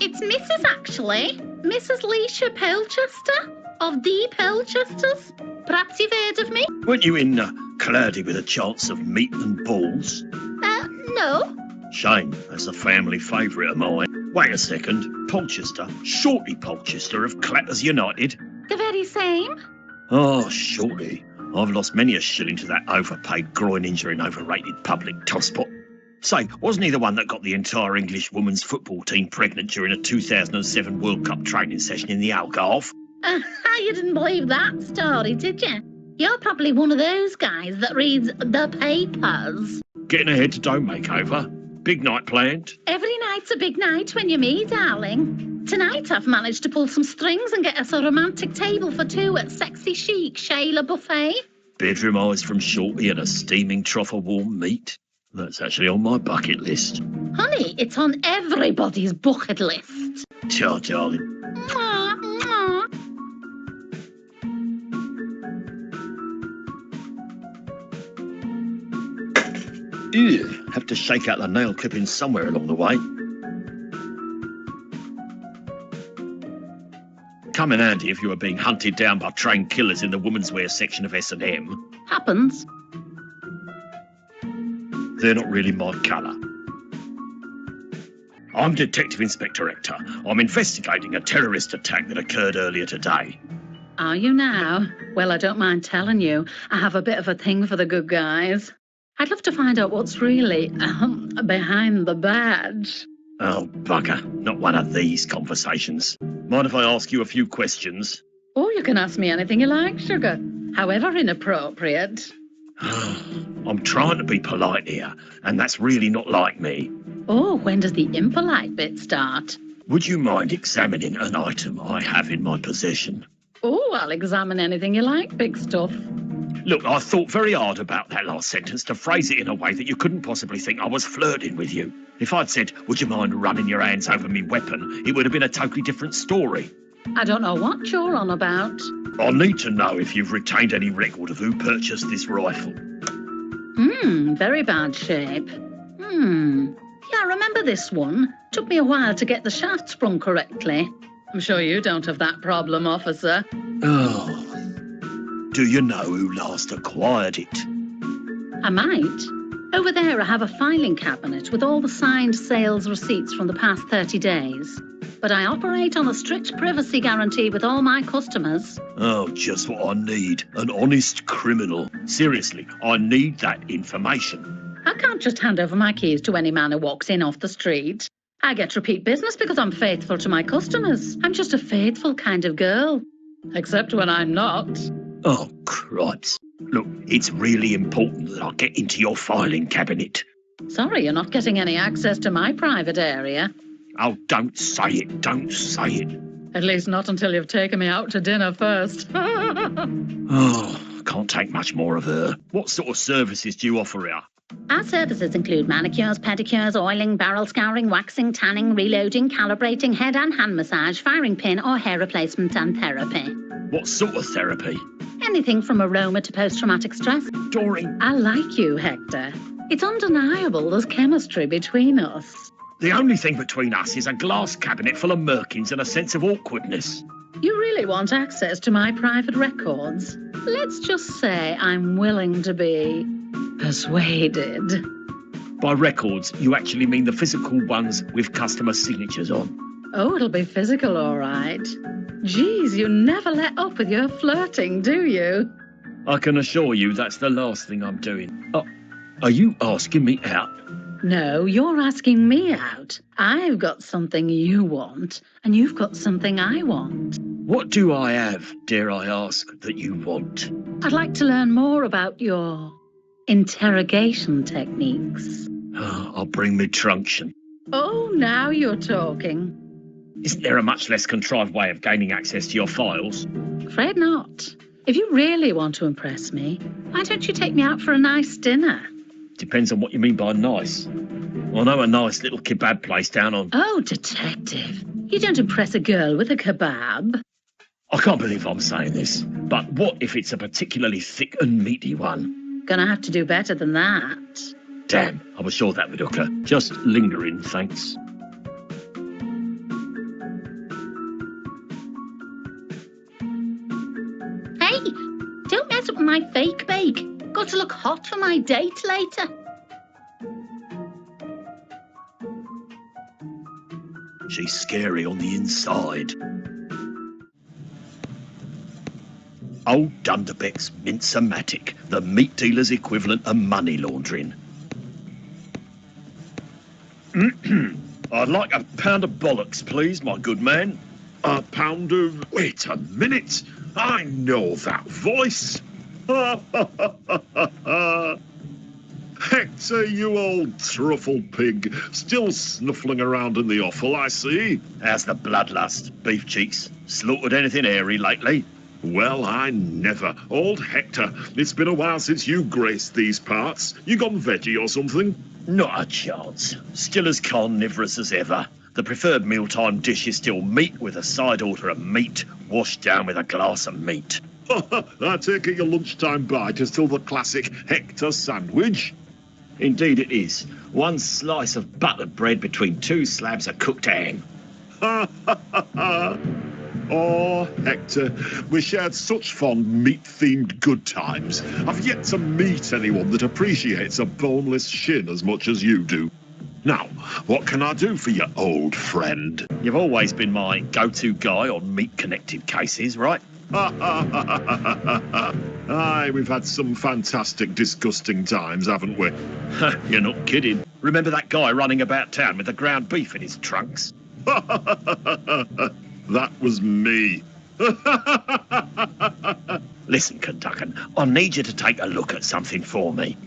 It's Mrs. actually. Mrs. Leisha Pelchester. of the Pelchesters. Perhaps you've heard of me? Weren't you in Cloudy with a Chance of Meat and Balls? No. Shame, that's a family favourite of mine. Wait a second. Polchester? Shorty Polchester of Clatters United? The very same. Oh, Shorty. I've lost many a shilling to that overpaid, groin-injuring, overrated public tosspot. Say, wasn't he the one that got the entire English women's football team pregnant during a 2007 World Cup training session in the Algarve? You didn't believe that story, did you? You're probably one of those guys that reads the papers. Getting a head-to-toe makeover? Big night planned? Every night's a big night when you're me, darling. Tonight I've managed to pull some strings and get us a romantic table for two at Sexy Chic Shayla Buffet. Bedroom eyes from Shorty and a steaming trough of warm meat? That's actually on my bucket list. Honey, it's on everybody's bucket list. Ciao, darling. Mwah, mwah. Ew, have to shake out the nail clippings somewhere along the way. Come in handy if you were being hunted down by trained killers in the women's wear section of S&M. Happens. They're not really my colour. I'm Detective Inspector Hector. I'm investigating a terrorist attack that occurred earlier today. Are you now? Well, I don't mind telling you, I have a bit of a thing for the good guys. I'd love to find out what's really behind the badge. Oh, bugger. Not one of these conversations. Mind if I ask you a few questions? Or you can ask me anything you like, sugar. However inappropriate. I'm trying to be polite here, and that's really not like me. Oh, when does the impolite bit start? Would you mind examining an item I have in my possession? Oh, I'll examine anything you like, big stuff. Look, I thought very hard about that last sentence to phrase it in a way that you couldn't possibly think I was flirting with you. If I'd said, would you mind running your hands over me weapon, it would have been a totally different story. I don't know what you're on about. I need to know if you've retained any record of who purchased this rifle. Very bad shape. Yeah, I remember this one. Took me a while to get the shaft sprung correctly. I'm sure you don't have that problem, officer. Oh. Do you know who last acquired it? I might. Over there I have a filing cabinet with all the signed sales receipts from the past 30 days. But I operate on a strict privacy guarantee with all my customers. Oh, just what I need. An honest criminal. Seriously, I need that information. I can't just hand over my keys to any man who walks in off the street. I get repeat business because I'm faithful to my customers. I'm just a faithful kind of girl. Except when I'm not. Oh, cripes. Look, it's really important that I get into your filing cabinet. Sorry, you're not getting any access to my private area. Oh, don't say it. Don't say it. At least not until you've taken me out to dinner first. Oh, can't take much more of her. What sort of services do you offer here? Our services include manicures, pedicures, oiling, barrel scouring, waxing, tanning, reloading, calibrating, head and hand massage, firing pin or hair replacement and therapy. What sort of therapy? Anything from aroma to post-traumatic stress. Doreen. I like you, Hector. It's undeniable there's chemistry between us. The only thing between us is a glass cabinet full of merkins and a sense of awkwardness. You really want access to my private records? Let's just say I'm willing to be persuaded. By records, you actually mean the physical ones with customer signatures on. Oh, it'll be physical, all right. Geez, you never let up with your flirting, do you? I can assure you that's the last thing I'm doing. Are you asking me out? No, you're asking me out. I've got something you want, and you've got something I want. What do I have, dare I ask, that you want? I'd like to learn more about your interrogation techniques. I'll bring me truncheon. Oh, now you're talking. Isn't there a much less contrived way of gaining access to your files? Afraid not. If you really want to impress me, why don't you take me out for a nice dinner? Depends on what you mean by nice. I know a nice little kebab place down on... Oh, detective. You don't impress a girl with a kebab. I can't believe I'm saying this, but what if it's a particularly thick and meaty one? Gonna have to do better than that. Damn, I was sure that would hook her. Just lingering, thanks. Don't mess up my fake bake. Got to look hot for my date later. She's scary on the inside. Old Dunderbeck's Mince-O-Matic, the meat dealer's equivalent of money laundering. I'd like a pound of bollocks, please, my good man. A pound of... Wait a minute. I know that voice. Hector, you old truffle pig. Still snuffling around in the offal, I see. How's the bloodlust, beef cheeks? Slaughtered anything airy lately? Well, I never. Old Hector, it's been a while since you graced these parts. You gone veggie or something? Not a chance. Still as carnivorous as ever. The preferred mealtime dish is still meat with a side order of meat, washed down with a glass of meat. I take it your lunchtime bite is still the classic Hector sandwich? Indeed it is. One slice of buttered bread between two slabs of cooked ham. Oh, Hector, we shared such fond meat-themed good times. I've yet to meet anyone that appreciates a boneless shin as much as you do. Now, what can I do for you, old friend? You've always been my go-to guy on meat-connected cases, right? Aye, we've had some fantastic, disgusting times, haven't we? You're not kidding. Remember that guy running about town with the ground beef in his trunks? That was me. Listen, Conduckin, I need you to take a look at something for me.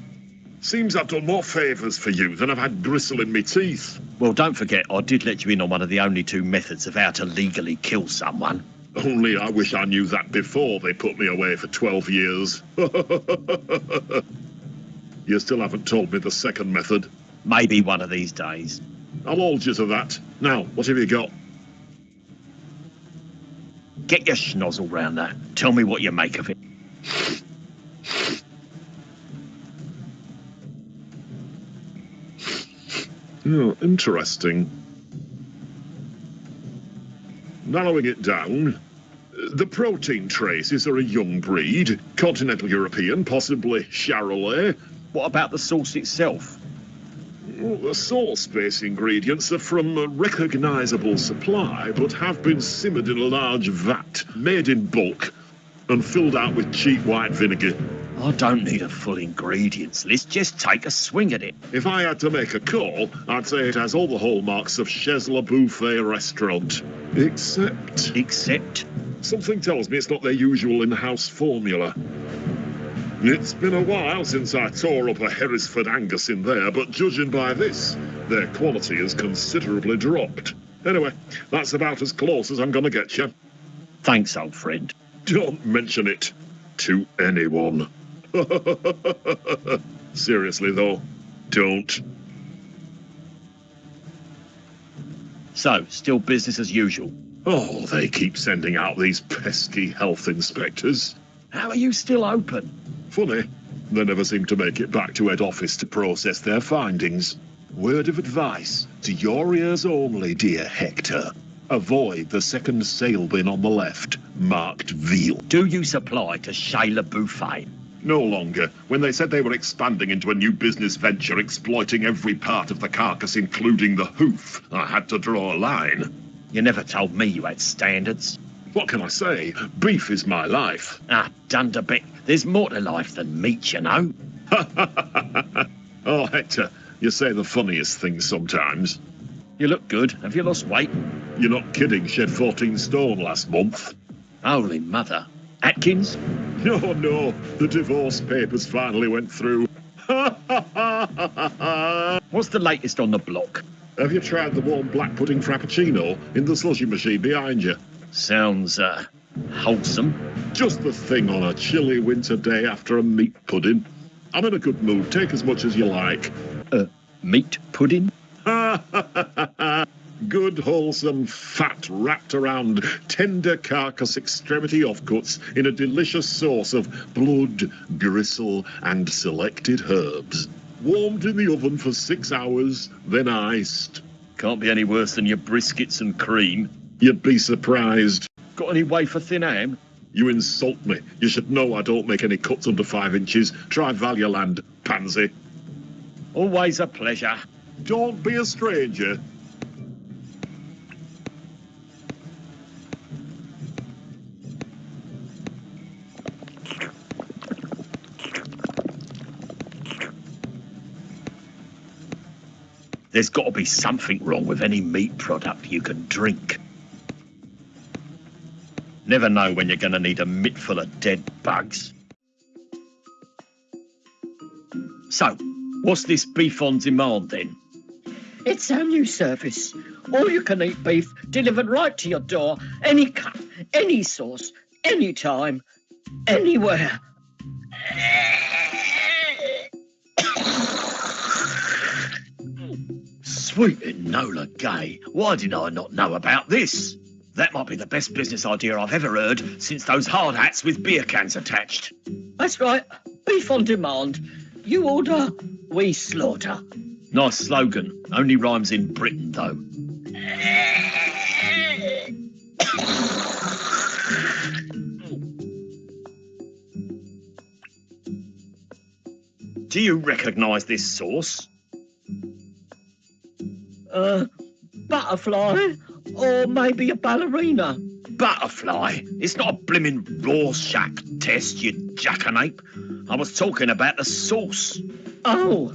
Seems I've done more favours for you than I've had gristle in me teeth. Well, don't forget, I did let you in on one of the only two methods of how to legally kill someone. Only I wish I knew that before they put me away for 12 years. You still haven't told me the second method. Maybe one of these days. I'll hold you to that. Now, what have you got? Get your schnozzle round there. Tell me what you make of it. Oh, interesting. Narrowing it down, the protein traces are a young breed, continental European, possibly Charolais. What about the sauce itself? Well, the sauce-based ingredients are from a recognisable supply, but have been simmered in a large vat, made in bulk, and filled out with cheap white vinegar. I don't need a full ingredients list, just take a swing at it. If I had to make a call, I'd say it has all the hallmarks of Chez Le Buffet restaurant. Except... Except? Something tells me it's not their usual in-house formula. It's been a while since I tore up a Hereford Angus in there, but judging by this, their quality has considerably dropped. Anyway, that's about as close as I'm gonna get you. Thanks, old friend. Don't mention it to anyone. Seriously, though, don't. So, still business as usual? Oh, they keep sending out these pesky health inspectors. How are you still open? Funny, they never seem to make it back to head office to process their findings. Word of advice, to your ears only, dear Hector. Avoid the second sale bin on the left, marked veal. Do you supply to Chez Le Buffet? No longer. When they said they were expanding into a new business venture, exploiting every part of the carcass, including the hoof, I had to draw a line. You never told me you had standards. What can I say? Beef is my life. Ah, Dunderbeck, there's more to life than meat, you know. Oh, Hector, you say the funniest things sometimes. You look good. Have you lost weight? You're not kidding, shed 14 stone last month. Holy mother. Atkins? No, the divorce papers finally went through. What's the latest on the block? Have you tried the warm black pudding frappuccino in the slushy machine behind you? Sounds, wholesome. Just the thing on a chilly winter day after a meat pudding. I'm in a good mood. Take as much as you like. Meat pudding? Good, wholesome fat wrapped around tender carcass extremity offcuts in a delicious sauce of blood, gristle, and selected herbs. Warmed in the oven for 6 hours, then iced. Can't be any worse than your briskets and cream. You'd be surprised. Got any wafer thin ham? You insult me. You should know I don't make any cuts under 5 inches. Try Value-Land, pansy. Always a pleasure. Don't be a stranger. There's got to be something wrong with any meat product you can drink. Never know when you're going to need a mitt full of dead bugs. So, what's this beef on demand then? It's our new service. All-you-can-eat beef delivered right to your door. Any cut, any sauce, any time, anywhere. Sweet Enola Gay, why did I not know about this? That might be the best business idea I've ever heard since those hard hats with beer cans attached. That's right. Beef on demand. You order, we slaughter. Nice slogan. Only rhymes in Britain, though. Do you recognise this sauce? Butterfly, or maybe a ballerina. Butterfly? It's not a blimmin' Rorschach test, you jackanape. I was talking about the sauce. Oh.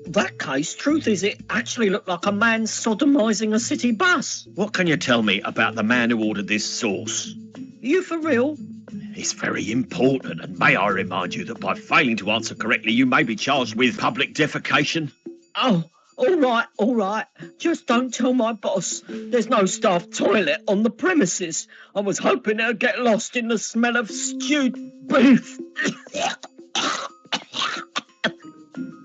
That case, truth is, it actually looked like a man sodomising a city bus. What can you tell me about the man who ordered this sauce? You for real? It's very important, and may I remind you that by failing to answer correctly, you may be charged with public defecation. Oh, all right. Just don't tell my boss. There's no staff toilet on the premises. I was hoping it'd get lost in the smell of stewed beef.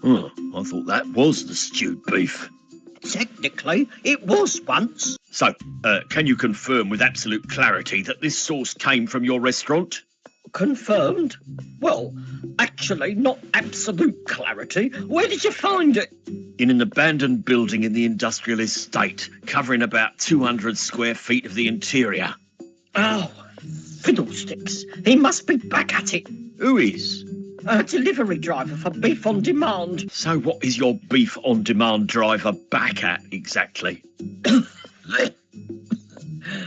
Oh, I thought that was the stewed beef. Technically, it was once. So, can you confirm with absolute clarity that this sauce came from your restaurant? Confirmed? Well, actually, not absolute clarity. Where did you find it? In an abandoned building in the industrial estate, covering about 200 square feet of the interior. Oh, fiddlesticks. He must be back at it. Who is? A delivery driver for Beef on Demand. So what is your Beef on Demand driver back at, exactly?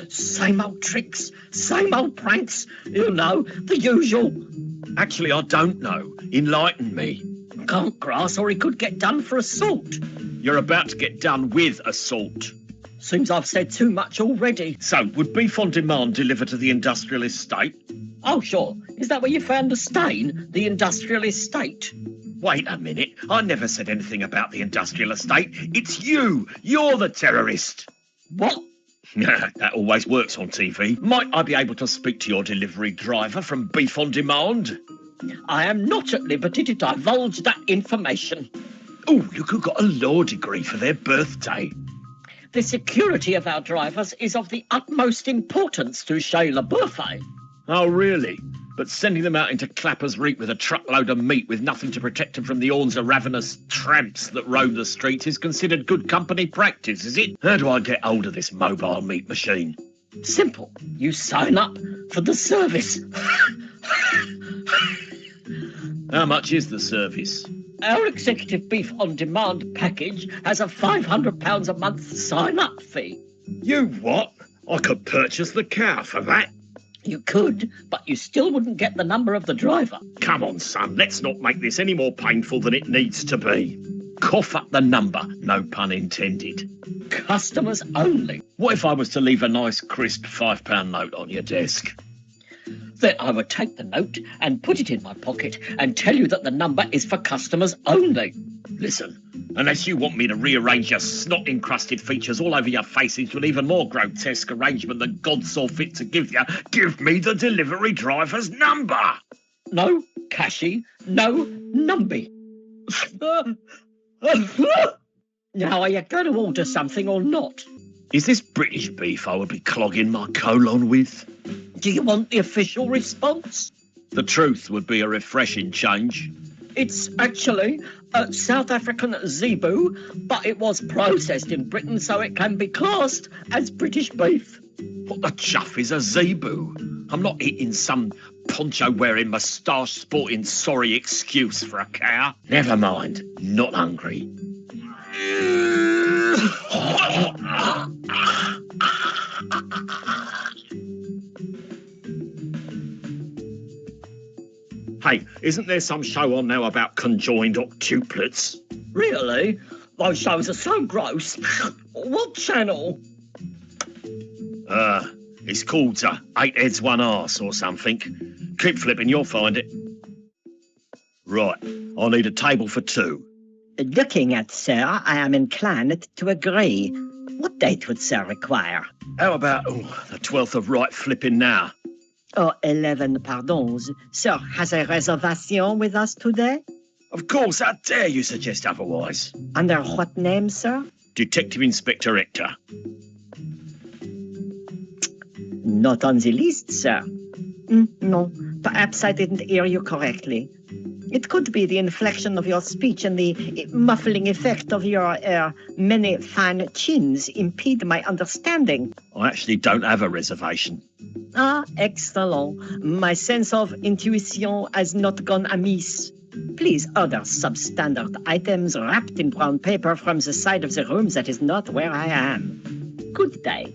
Same old tricks, same old pranks. You know, the usual. Actually, I don't know. Enlighten me. Can't grass or he could get done for assault. You're about to get done with assault. Seems I've said too much already. So, would Beef on Demand deliver to the industrial estate? Oh, sure. Is that where you found the stain? The industrial estate? Wait a minute. I never said anything about the industrial estate. It's you. You're the terrorist. What? That always works on TV. Might I be able to speak to your delivery driver from Beef on Demand? I am not at liberty to divulge that information. Oh, look who got a law degree for their birthday. The security of our drivers is of the utmost importance to Shayla Buffet. Oh, really? But sending them out into Clapper's Reap with a truckload of meat with nothing to protect them from the horns of ravenous tramps that roam the streets is considered good company practice, is it? How do I get hold of this mobile meat machine? Simple. You sign up for the service. How much is the service? Our executive Beef on Demand package has a £500 a month sign-up fee. You what? I could purchase the cow for that. You could, but you still wouldn't get the number of the driver. Come on, son, let's not make this any more painful than it needs to be. Cough up the number, no pun intended. Customers only. What if I was to leave a nice, crisp £5 note on your desk? Then I would take the note and put it in my pocket and tell you that the number is for customers only. Listen, unless you want me to rearrange your snot-encrusted features all over your face into an even more grotesque arrangement than God saw fit to give you, give me the delivery driver's number! No cashy, no numby. Now, are you going to order something or not? Is this British beef I would be clogging my colon with? Do you want the official response? The truth would be a refreshing change. It's actually a South African zebu, but it was processed in Britain, so it can be classed as British beef. What the chuff is a zebu? I'm not eating some poncho-wearing, moustache-sporting sorry excuse for a cow. Never mind, not hungry. Hey, isn't there some show on now about conjoined octuplets? Really? Those shows are so gross. What channel? It's called 8 Heads, 1 Arse or something. Keep flipping, you'll find it. Right, I'll need a table for 2. Looking at sir, I am inclined to agree. What date would sir require? How about the 12th of right flipping now? Oh, 11 pardons. Sir has a reservation with us today? Of course, how dare you suggest otherwise? Under what name, sir? Detective Inspector Hector. Not on the list, sir. No, perhaps I didn't hear you correctly. It could be the inflection of your speech and the muffling effect of your many fine chins impede my understanding. I actually don't have a reservation. Ah, excellent. My sense of intuition has not gone amiss. Please order substandard items wrapped in brown paper from the side of the room that is not where I am. Good day.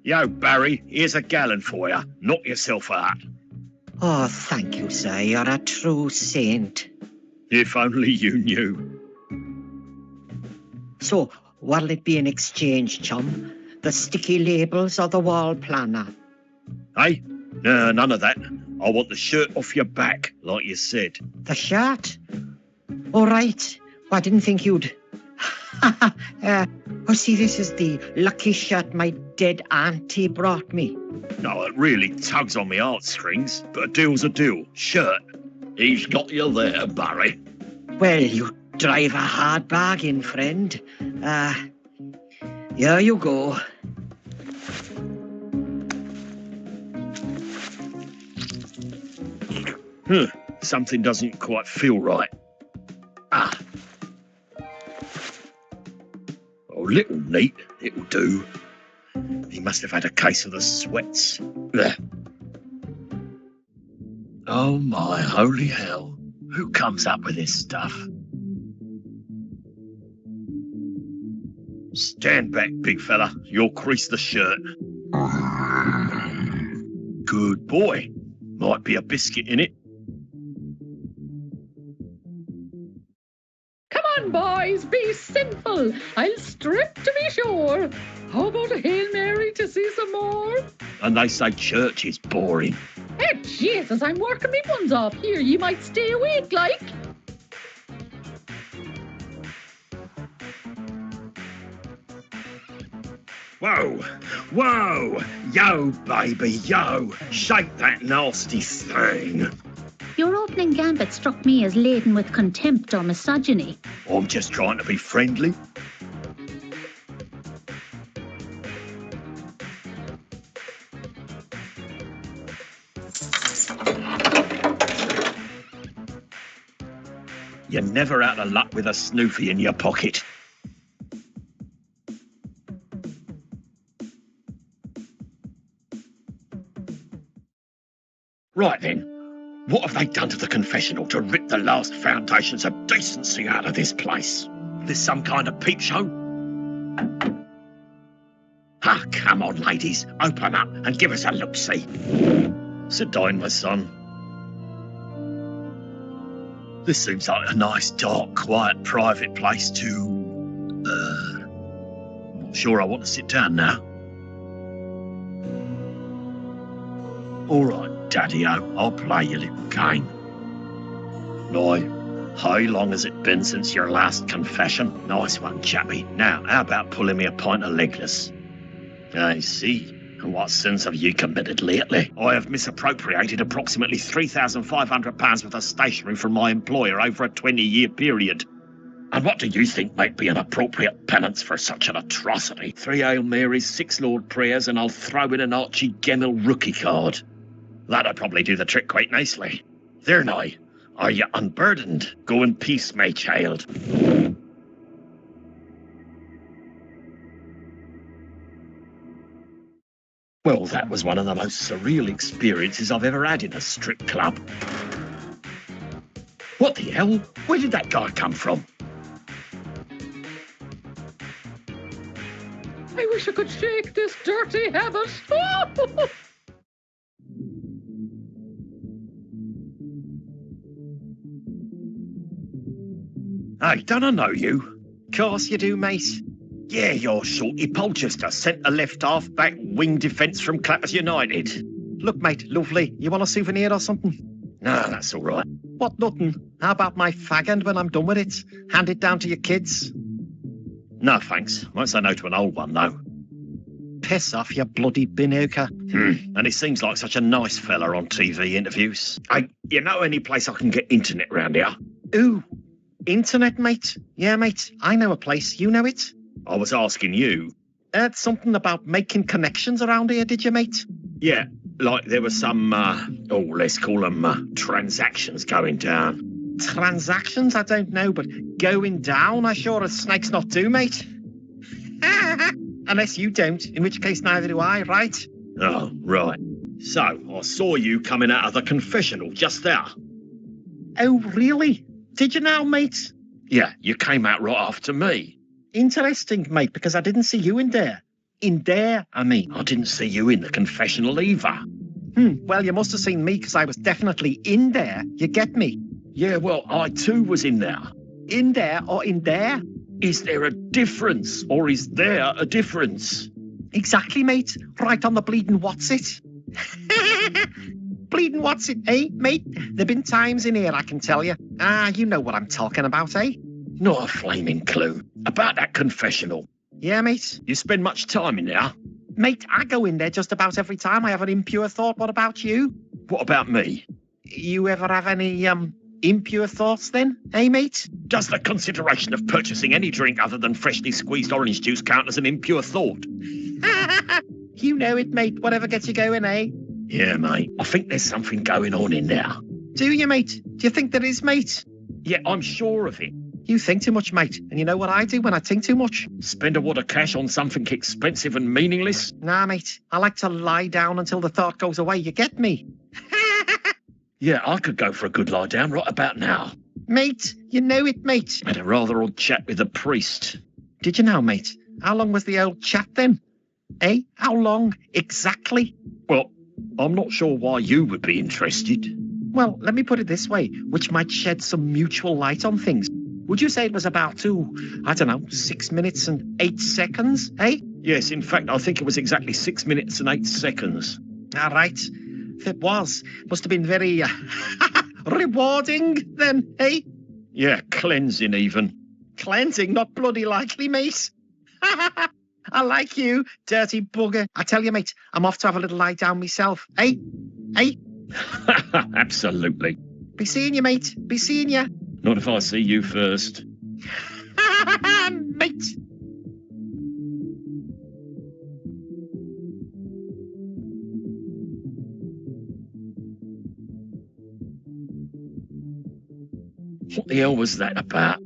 Yo, Barry, here's a gallon for you. Knock yourself out. Oh, thank you, sir. You're a true saint. If only you knew. So, what'll it be in exchange, chum? The sticky labels or the wall planner? Hey? No, none of that. I want the shirt off your back, like you said. The shirt? All right. Well, I didn't think you'd... see, this is the lucky shirt my dead auntie brought me. No, it really tugs on me heartstrings, but a deal's a deal. Shirt. He's got you there, Barry. Well, you drive a hard bargain, friend. Here you go. Something doesn't quite feel right. Oh, little neat, it'll do. He must have had a case of the sweats. Ugh. Oh my holy hell. Who comes up with this stuff? Stand back, big fella. You'll crease the shirt. Good boy. Might be a biscuit in it. Come on, boys, be simple. I'll strip to be sure. How about a Hail Mary to see some more? And they say church is boring. Hey, Jesus, I'm working me buns off here. You might stay awake, like. Whoa, whoa, yo, baby, yo, shake that nasty thing. Your opening gambit struck me as laden with contempt or misogyny. I'm just trying to be friendly. You're never out of luck with a snoofy in your pocket. Right then, what have they done to the confessional to rip the last foundations of decency out of this place? This some kind of peep show? Ah, come on, ladies, open up and give us a look-see. Sit down, my son. This seems like a nice, dark, quiet, private place to... I'm not sure I want to sit down now. All right, Daddy-O, I'll play your little game. Now, how long has it been since your last confession? Nice one, chappie. Now, how about pulling me a pint of legless? I see. And what sins have you committed lately? I have misappropriated approximately £3,500 worth of stationery from my employer over a 20-year period. And what do you think might be an appropriate penance for such an atrocity? 3 Hail Marys, 6 Lord Prayers, and I'll throw in an Archie Gemmell rookie card. That'll probably do the trick quite nicely. There now. Are you unburdened? Go in peace, my child. Well, that was one of the most surreal experiences I've ever had in a strip club. What the hell? Where did that guy come from? I wish I could shake this dirty habit. Hey, don't I know you? Course you do, mate. Yeah, you're Shorty Polchester, centre-left half-back wing defence from Clappers United. Look, mate, lovely. You want a souvenir or something? No, that's all right. What, nothing? How about my fag end when I'm done with it? Hand it down to your kids? No, thanks. Won't say no to an old one, though. Piss off, you bloody binooker. And he seems like such a nice fella on TV interviews. Hey, you know any place I can get internet round here? Ooh, internet, mate? Yeah, mate, I know a place. You know it? I was asking you. Heard something about making connections around here, did you, mate? Yeah, like there were some, let's call them transactions going down. Transactions? I don't know, but going down, I sure as snakes not do, mate. Unless you don't, in which case neither do I, right? Oh, right. So, I saw you coming out of the confessional just there. Oh, really? Did you now, mate? Yeah, you came out right after me. Interesting, mate, because I didn't see you in there. In there, I mean. I didn't see you in the confessional either. Well, you must have seen me because I was definitely in there. You get me? Yeah, well, I too was in there. In there or in there? Is there a difference, or is there a difference? Exactly, mate. Right on the bleeding what's it. Bleeding what's it, eh, mate? There've been times in here, I can tell you. You know what I'm talking about, eh? Not a flaming clue. About that confessional. Yeah, mate. You spend much time in there? Mate, I go in there just about every time I have an impure thought. What about you? What about me? You ever have any, impure thoughts then, eh, mate? Does the consideration of purchasing any drink other than freshly squeezed orange juice count as an impure thought? You know it, mate. Whatever gets you going, eh? Yeah, mate. I think there's something going on in there. Do you, mate? Do you think there is, mate? Yeah, I'm sure of it. You think too much, mate. And you know what I do when I think too much? Spend a wad of cash on something expensive and meaningless? Nah, mate. I like to lie down until the thought goes away. You get me? Yeah, I could go for a good lie down right about now. Mate, you know it, mate. Had a rather odd chat with the priest. Did you now, mate? How long was the old chat then? Eh? How long exactly? Well, I'm not sure why you would be interested. Well, let me put it this way, which might shed some mutual light on things. Would you say it was about 6 minutes and 8 seconds, eh? Yes, in fact, I think it was exactly 6 minutes and 8 seconds. All right. If it was, must have been very rewarding then, eh? Yeah, cleansing even. Cleansing, not bloody likely, mate. I like you, dirty bugger. I tell you, mate, I'm off to have a little lie down myself, eh? Eh? Absolutely. Be seeing you, mate. Be seeing you. Not if I see you first. Mate. What the hell was that about?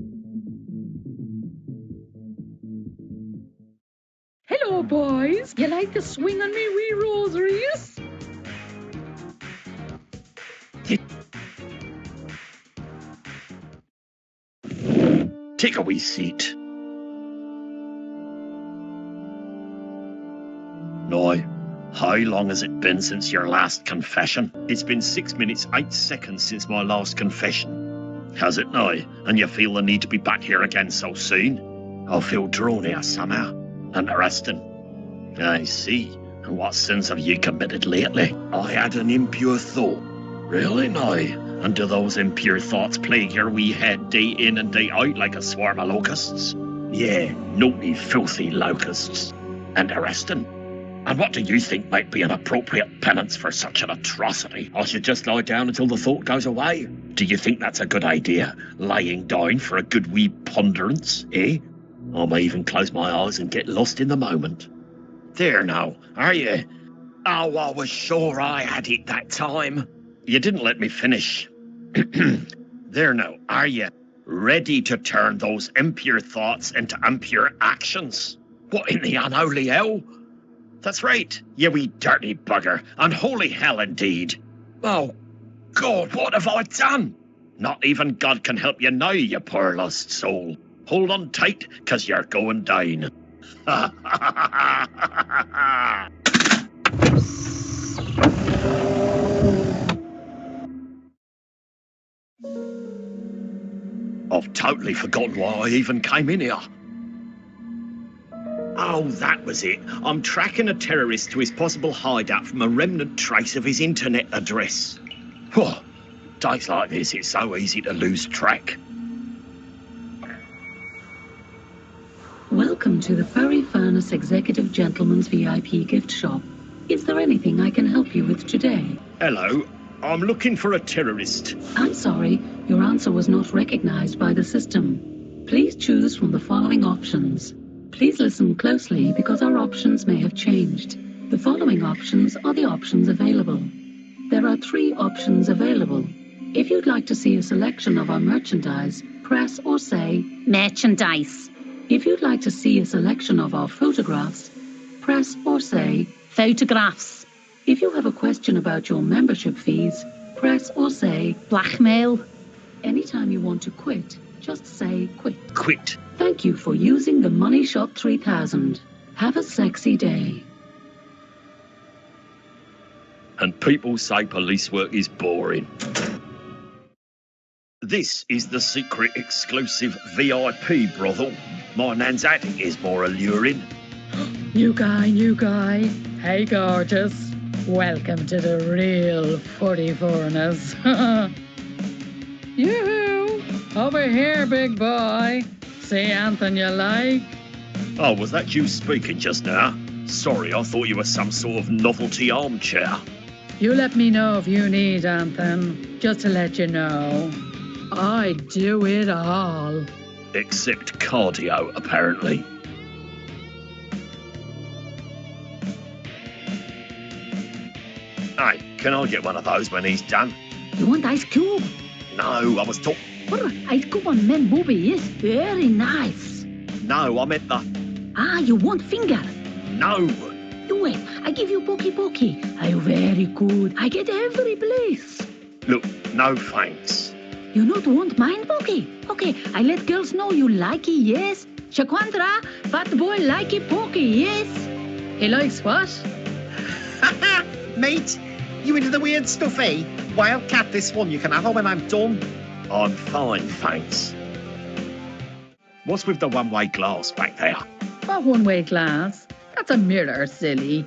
Hello, boys. You like to swing on me wee rosaries? Take a wee seat. Now, how long has it been since your last confession? It's been 6 minutes, 8 seconds since my last confession. Has it now? And you feel the need to be back here again so soon? I feel drawn here somehow. Interesting. I see. And what sins have you committed lately? I had an impure thought. Really now? And do those impure thoughts plague your wee head day in and day out like a swarm of locusts? Yeah, naughty, filthy locusts. Interesting. And what do you think might be an appropriate penance for such an atrocity? I should just lie down until the thought goes away. Do you think that's a good idea? Lying down for a good wee ponderance, eh? I may even close my eyes and get lost in the moment. There now, are you? Oh, I was sure I had it that time. You didn't let me finish. There now, are you? Ready to turn those impure thoughts into impure actions? What in the unholy hell? That's right, you wee dirty bugger. Unholy hell indeed. Oh, God, what have I done? Not even God can help you now, you poor lost soul. Hold on tight, 'cause you're going down. I've totally forgotten why I even came in here. Oh, that was it. I'm tracking a terrorist to his possible hideout from a remnant trace of his internet address. Whew. Days like this, it's so easy to lose track. Welcome to the Furry Furnace Executive Gentleman's VIP gift shop. Is there anything I can help you with today? Hello, I'm looking for a terrorist. I'm sorry, your answer was not recognized by the system. Please choose from the following options. Please listen closely because our options may have changed. The following options are the options available. There are 3 options available. If you'd like to see a selection of our merchandise, press or say Merchandise. If you'd like to see a selection of our photographs, press or say Photographs. If you have a question about your membership fees, press or say Blackmail. Anytime you want to quit, just say quit. Quit. Thank you for using the Money Shot 3000. Have a sexy day. And people say police work is boring. This is the secret exclusive VIP brothel. My nan's attic is more alluring. New guy. Hey, gorgeous. Welcome to the real footy furnace. Yoo-hoo! Over here, big boy. See anything you like? Oh, was that you speaking just now? Sorry, I thought you were some sort of novelty armchair. You let me know if you need anything. Just to let you know, I do it all. Except cardio, apparently. Hey, can I get one of those when he's done? You want ice cube? No, I was talking... Well, ice cube on men booby is very nice. No, I meant the... Ah, you want finger? No. Do it. I give you pokey. I very good. I get every place. Look, no thanks. You not want mine pokey? Okay, I let girls know you like it, yes? Shaquandra, fat boy like it pokey, yes? He likes what? Mate, you into the weird stuff, eh? Wildcat this one, you can have her when I'm done. I'm fine, thanks. What's with the one-way glass back there? What one-way glass? That's a mirror, silly.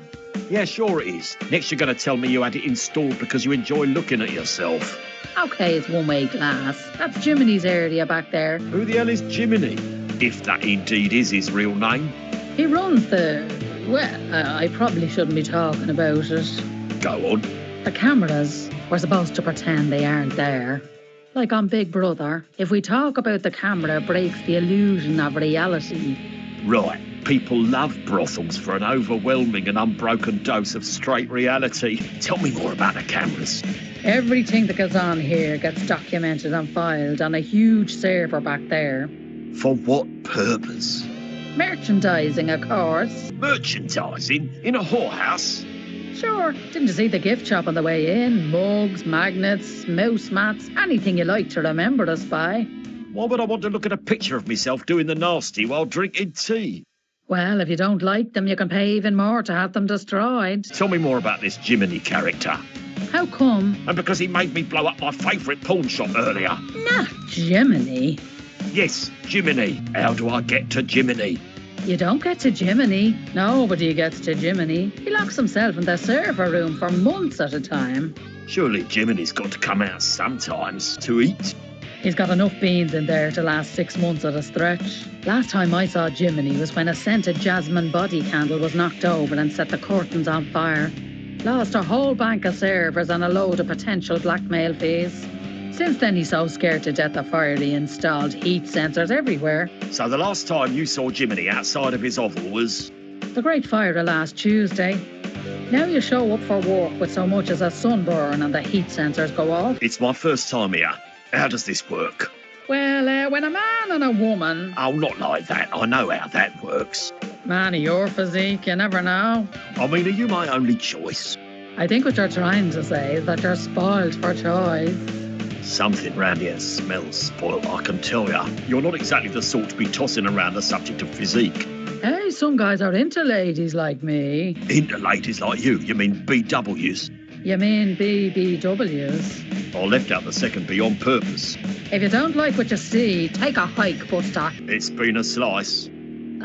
Yeah, sure it is. Next you're going to tell me you had it installed because you enjoy looking at yourself. Okay, it's one-way glass. That's Jiminy's area back there. Who the hell is Jiminy? If that indeed is his real name. He runs the... Well, I probably shouldn't be talking about it. Go on. The cameras, we're supposed to pretend they aren't there. Like on Big Brother, if we talk about the camera, it breaks the illusion of reality. Right. People love brothels for an overwhelming and unbroken dose of straight reality. Tell me more about the cameras. Everything that goes on here gets documented and filed on a huge server back there. For what purpose? Merchandising, of course. Merchandising? In a whorehouse? Sure. Didn't you see the gift shop on the way in? Mugs, magnets, mouse mats, anything you like to remember us by. Why would I want to look at a picture of myself doing the nasty while drinking tea? Well, if you don't like them, you can pay even more to have them destroyed. Tell me more about this Jiminy character. How come? And because he made me blow up my favourite pawn shop earlier. Not Jiminy. Yes, Jiminy. How do I get to Jiminy? You don't get to Jiminy. Nobody gets to Jiminy. He locks himself in the server room for months at a time. Surely Jiminy's got to come out sometimes to eat. He's got enough beans in there to last 6 months at a stretch. Last time I saw Jiminy was when a scented jasmine body candle was knocked over and set the curtains on fire. Lost a whole bank of servers and a load of potential blackmail fees. Since then, he's so scared to death of fire he installed heat sensors everywhere. So the last time you saw Jiminy outside of his hovel was... The Great Fire of last Tuesday. Now you show up for work with so much as a sunburn and the heat sensors go off. It's my first time here. How does this work? Well, when a man and a woman... Oh, not like that. I know how that works. Man of your physique, you never know. I mean, are you my only choice? I think what you're trying to say is that you're spoiled for choice. Something round here smells spoiled, I can tell ya. You're not exactly the sort to be tossing around the subject of physique. Hey, some guys are into ladies like me. Into ladies like you mean BWs? You mean BBWs? I left out the second B on purpose. If you don't like what you see, take a hike, Buster. It's been a slice.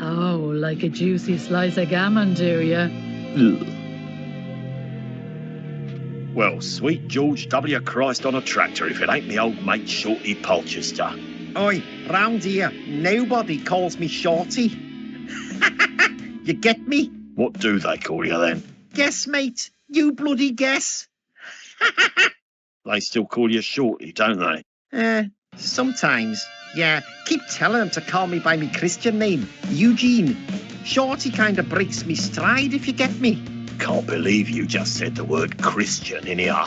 Oh, like a juicy slice of gammon, do you? Ugh. Well, sweet George W. Christ on a tractor if it ain't me old mate Shorty Polchester. Oi, round here, nobody calls me Shorty. You get me? What do they call you then? Guess, mate. You bloody guess. They still call you Shorty, don't they? Sometimes. Yeah, keep telling them to call me by me Christian name, Eugene. Shorty kind of breaks me stride, if you get me. Can't believe you just said the word Christian in here.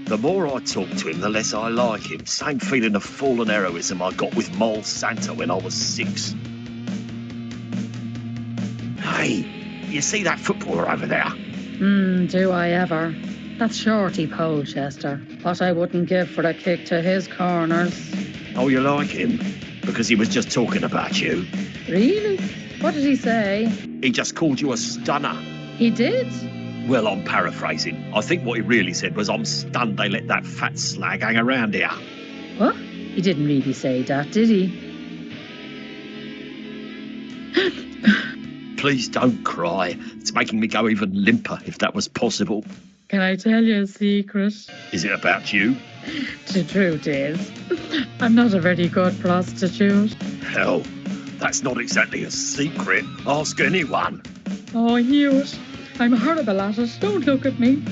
The more I talk to him, the less I like him. Same feeling of fallen heroism I got with Mole Santa when I was 6. Hey, you see that footballer over there? Do I ever? That's Shorty Polchester. What I wouldn't give for a kick to his corners. Oh, you like him? Because he was just talking about you. Really? What did he say? He just called you a stunner. He did? Well, I'm paraphrasing. I think what he really said was, I'm stunned they let that fat slag hang around here. What? He didn't really say that, did he? Please don't cry. It's making me go even limper, if that was possible. Can I tell you a secret? Is it about you? The truth is, I'm not a very good prostitute. Hell, that's not exactly a secret. Ask anyone. Oh, I knew it. I'm horrible at it. Don't look at me.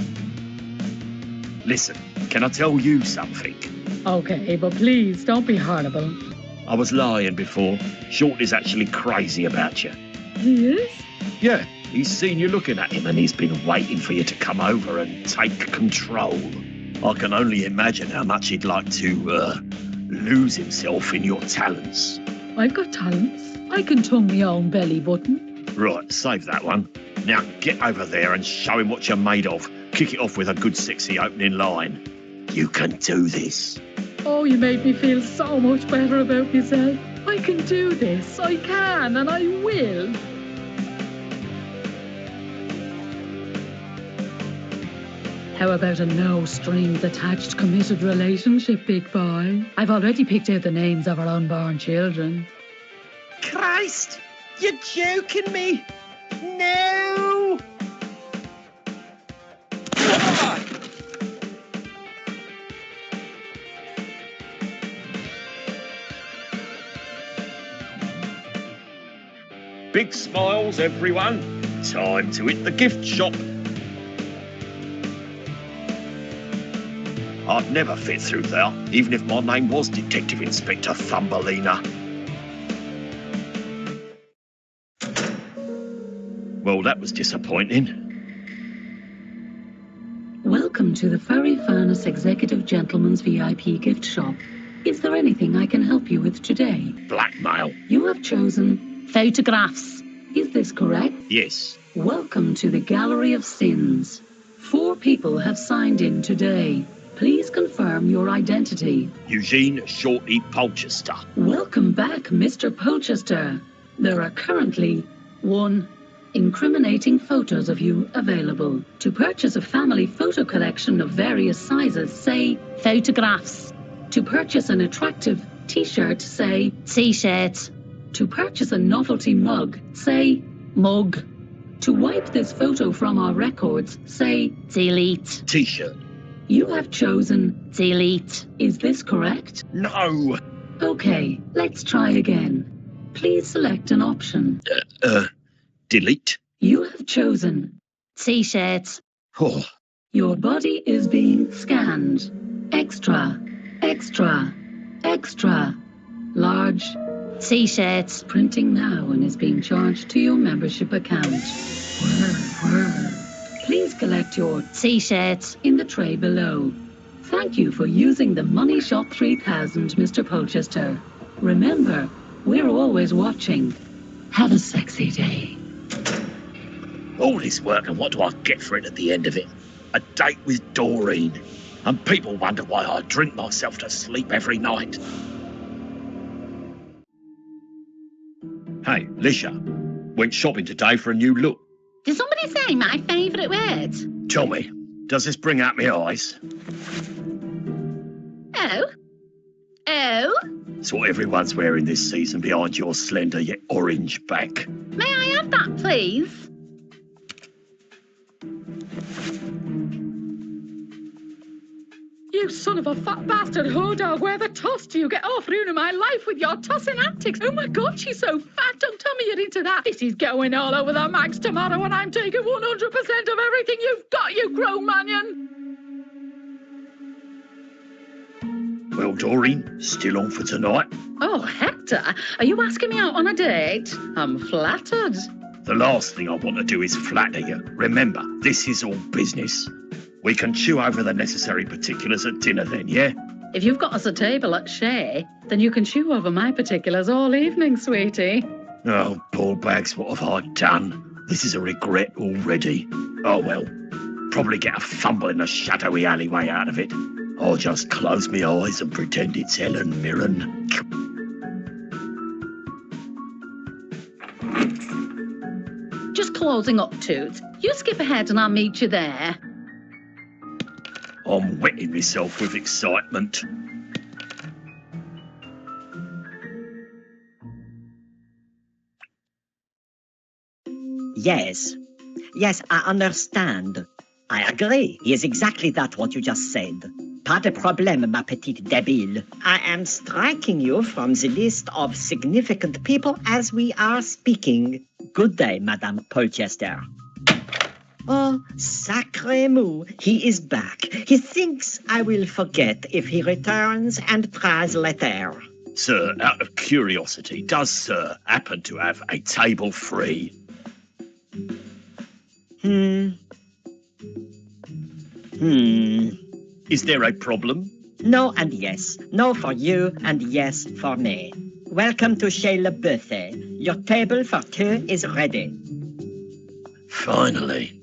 Listen, can I tell you something? Okay, but please, don't be horrible. I was lying before. Shorty's actually crazy about you. He is? Yeah, he's seen you looking at him and he's been waiting for you to come over and take control. I can only imagine how much he'd like to, lose himself in your talents. I've got talents. I can tongue my own belly button. Right, save that one. Now get over there and show him what you're made of. Kick it off with a good sexy opening line. You can do this. Oh, you made me feel so much better about myself. I can do this. I can, and I will. How about a no-strings-attached committed relationship, big boy? I've already picked out the names of our unborn children. Christ! You're joking me! No! Big smiles, everyone. Time to hit the gift shop. I'd never fit through there, even if my name was Detective Inspector Thumbelina. Well, that was disappointing. Welcome to the Furry Furnace Executive Gentleman's VIP gift shop. Is there anything I can help you with today? Blackmail. You have chosen photographs. Is this correct? Yes. Welcome to the Gallery of Sins. 4 people have signed in today. Please confirm your identity. Eugene Shorty Polchester. Welcome back, Mr. Polchester. There are currently 1 incriminating photos of you available. To purchase a family photo collection of various sizes, say photographs. To purchase an attractive t-shirt, say t-shirt. To purchase a novelty mug, say mug. To wipe this photo from our records, say delete. T-shirt. You have chosen delete. Is this correct? No. Okay, let's try again. Please select an option. Delete. You have chosen t-shirt. Oh. Your body is being scanned. Extra, extra, extra. Large t-shirt. Printing now and is being charged to your membership account. Whir, whir. Please collect your t-shirt in the tray below. Thank you for using the Money Shop 3000, Mr. Polchester. Remember, We're always watching. Have a sexy day. All this work, and what do I get for it at the end of it? A date with Doreen. And people wonder why I drink myself to sleep every night. Hey, Lisha. Went shopping today for a new look. Did somebody say my favourite word? Tell me, does this bring out my eyes? Oh? Oh? It's what everyone's wearing this season behind your slender yet orange back. May I have that, please? You son of a fat bastard hoe dog, where the toss do you get off ruining my life with your tossing antics? Oh my God, she's so fat, don't tell me you're into that. This is going all over the mags tomorrow and I'm taking 100% of everything you've got, you Cro-Magnon. Well, Doreen, still on for tonight? Oh, Hector, are you asking me out on a date? I'm flattered. The last thing I want to do is flatter you. Remember, this is all business. We can chew over the necessary particulars at dinner then, yeah? If you've got us a table at Shea, then you can chew over my particulars all evening, sweetie. Oh, poor bags, what have I done? This is a regret already. Oh, well, probably get a fumble in a shadowy alleyway out of it. I'll just close my eyes and pretend it's Helen Mirren. Just closing up, Toot. You skip ahead and I'll meet you there. I'm wetting myself with excitement. Yes. Yes, I understand. I agree. He is exactly that what you just said. Pas de problème, ma petite débile. I am striking you from the list of significant people as we are speaking. Good day, Madame Polchester. Oh, sacré mou, he is back. He thinks I will forget if he returns and tries later. Sir, out of curiosity, does Sir happen to have a table free? Is there a problem? No and yes. No for you and yes for me. Welcome to Chez Le Buffet. Your table for two is ready. Finally.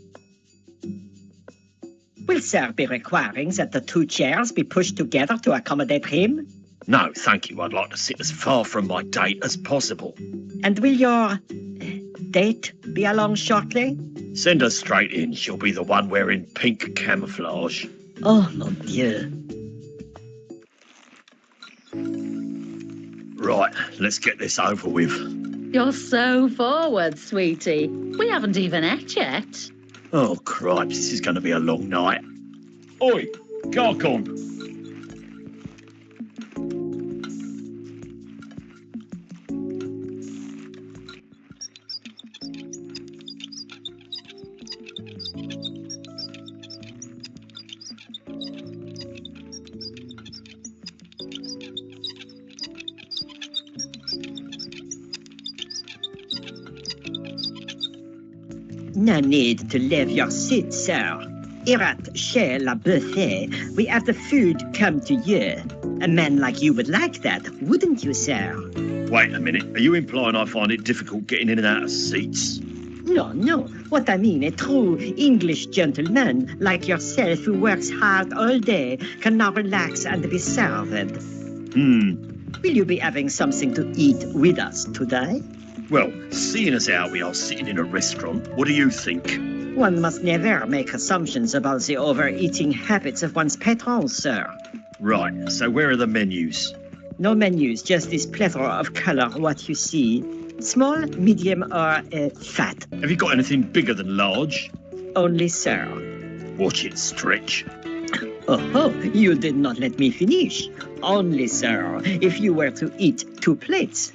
Will Sir be requiring that the two chairs be pushed together to accommodate him? No, thank you. I'd like to sit as far from my date as possible. And will your date be along shortly? Send her straight in. She'll be the one wearing pink camouflage. Oh, mon Dieu. Right, let's get this over with. You're so forward, sweetie. We haven't even ate yet. Oh, cripes, this is going to be a long night. Oi, Garcon. No need to leave your seat, sir. Here at Chez La Buffet, we have the food come to you. A man like you would like that, wouldn't you, sir? Wait a minute. Are you implying I find it difficult getting in and out of seats? No, no. What I mean, a true English gentleman like yourself who works hard all day can now relax and be served. Will you be having something to eat with us today? Well, seeing as how we are sitting in a restaurant, what do you think? One must never make assumptions about the overeating habits of one's patrons, sir. Right, so where are the menus? No menus, just this plethora of color, what you see. Small, medium, or fat. Have you got anything bigger than large? Only, sir. Watch it stretch. Oh, you did not let me finish. Only, sir, if you were to eat 2 plates.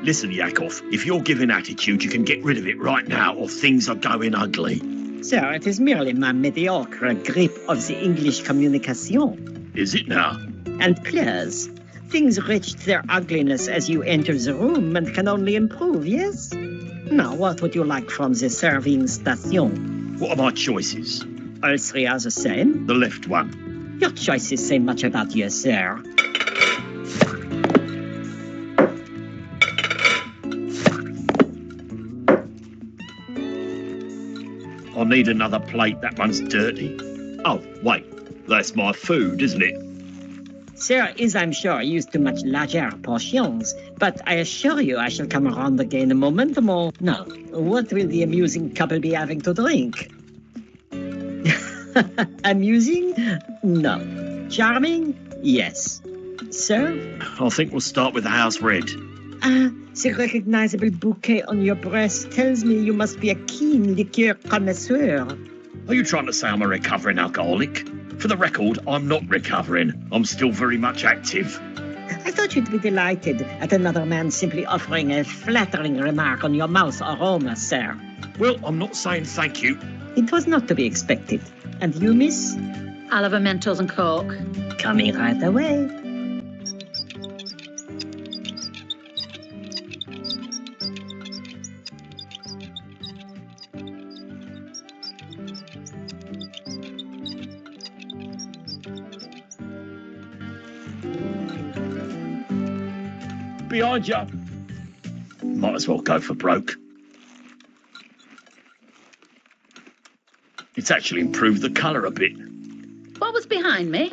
Listen, Yakov, if you're giving attitude, you can get rid of it right now, or things are going ugly. Sir, it is merely my mediocre grip of the English communication. Is it now? And please, things reached their ugliness as you enter the room and can only improve, yes? Now, what would you like from the serving station? What are my choices? All 3 are the same. The left one. Your choices say much about you, sir. I'll need another plate. That one's dirty. Oh, wait. That's my food, isn't it? Sir is, I'm sure, used to much larger portions, but I assure you I shall come around again a moment more. Now, what will the amusing couple be having to drink? Amusing? No. Charming? Yes. Sir? I think we'll start with the house red. The recognizable bouquet on your breast tells me you must be a keen liqueur connoisseur. Are you trying to say I'm a recovering alcoholic? For the record, I'm not recovering. I'm still very much active. I thought you'd be delighted at another man simply offering a flattering remark on your mouth aroma, sir. Well, I'm not saying thank you. It was not to be expected. And you, miss? I'll have a Mentos and Coke. Coming right away. Behind you. Might as well go for broke. It's actually improved the colour a bit. What was behind me?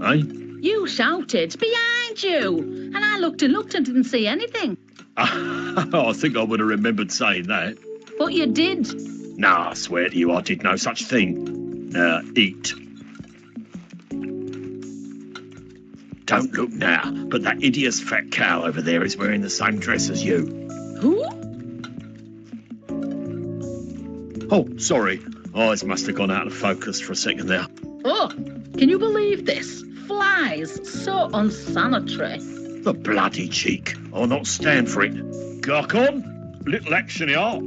Eh? You shouted, behind you! And I looked and didn't see anything. I think I would have remembered saying that. But you did. Nah, I swear to you, I did no such thing. Eat. Don't look now, but that hideous fat cow over there is wearing the same dress as you. Who? Oh, sorry. Eyes must have gone out of focus for a second there. Oh, can you believe this? Flies, so unsanitary. The bloody cheek. I'll not stand for it. Gawk on. Little action here.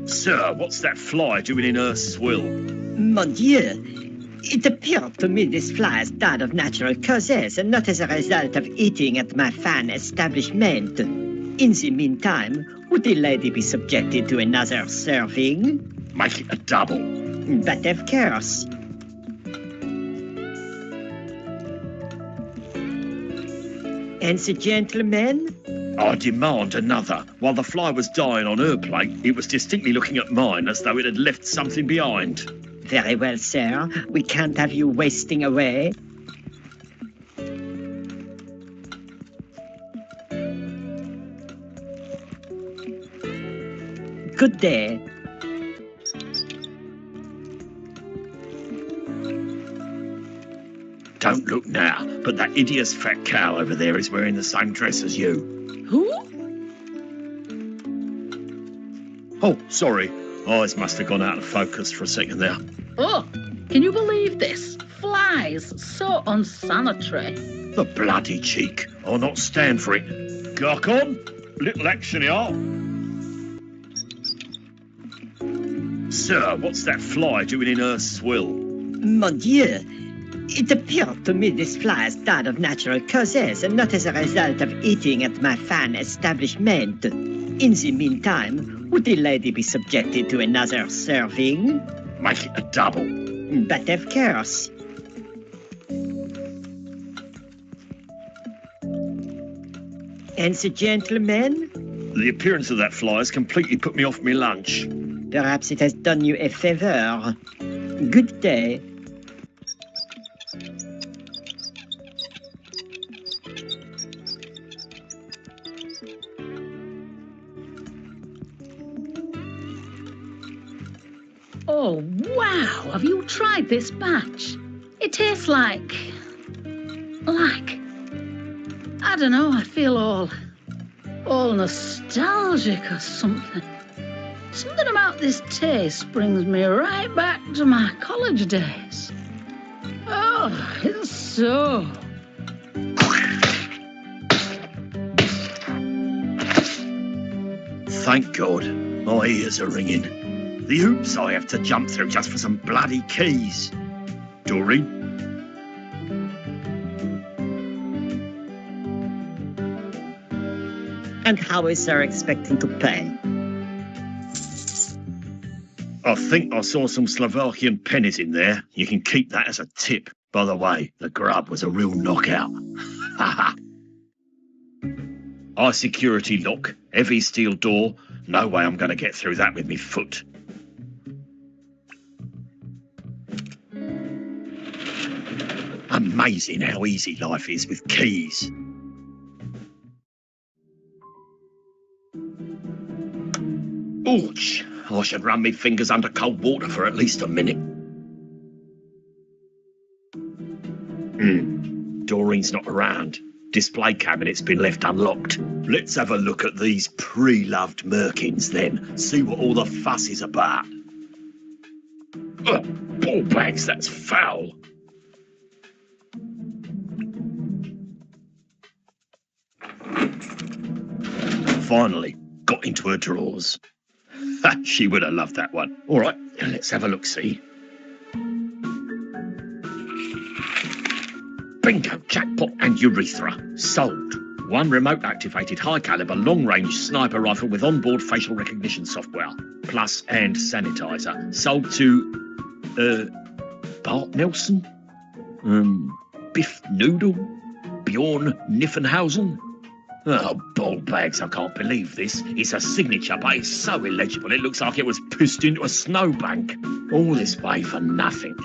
Sir, what's that fly doing in her swill? Mon Dieu. It appeared to me this fly has died of natural causes and not as a result of eating at my fine establishment. In the meantime, would the lady be subjected to another serving? Make it a double. But of course. And the gentleman? I demand another. While the fly was dying on her plate, it was distinctly looking at mine as though it had left something behind. Very well, sir. We can't have you wasting away. Good day. Don't look now, but that hideous fat cow over there is wearing the same dress as you. Who? Oh, sorry. Eyes must have gone out of focus for a second there. Oh, can you believe this? Flies, so unsanitary. The bloody cheek. I'll not stand for it. Gawk on. Little action here. Sir, what's that fly doing in her swill? Mon Dieu. It appeared to me this fly has died of natural causes and not as a result of eating at my fine establishment. In the meantime, would the lady be subjected to another serving? Make it a double. But of course. And the gentleman? The appearance of that fly has completely put me off my lunch. Perhaps it has done you a favor. Good day. Oh, wow, have you tried this batch? It tastes like, I don't know, I feel all nostalgic or something. Something about this taste brings me right back to my college days. Oh, it's so... Thank God, my ears are ringing. The hoops I have to jump through just for some bloody keys. Doreen? And how is sir expecting to pay? I think I saw some Slovakian pennies in there. You can keep that as a tip. By the way, the grub was a real knockout. High security lock, heavy steel door. No way I'm going to get through that with me foot. Amazing how easy life is with keys. Ouch! I should run my fingers under cold water for at least a minute. Doreen's not around. Display cabinet's been left unlocked. Let's have a look at these pre-loved merkins then. See what all the fuss is about. Ball bags, that's foul. Finally, got into her drawers. She would have loved that one. All right, let's have a look-see. Bingo, jackpot and urethra. Sold. One remote-activated high-caliber, long-range sniper rifle with onboard facial recognition software. Plus hand sanitizer. Sold to... Bart Nelson? Biff Noodle? Bjorn Niffenhausen? Oh, ball bags, I can't believe this. It's a signature, but it's so illegible it looks like it was pushed into a snowbank. All this way for nothing.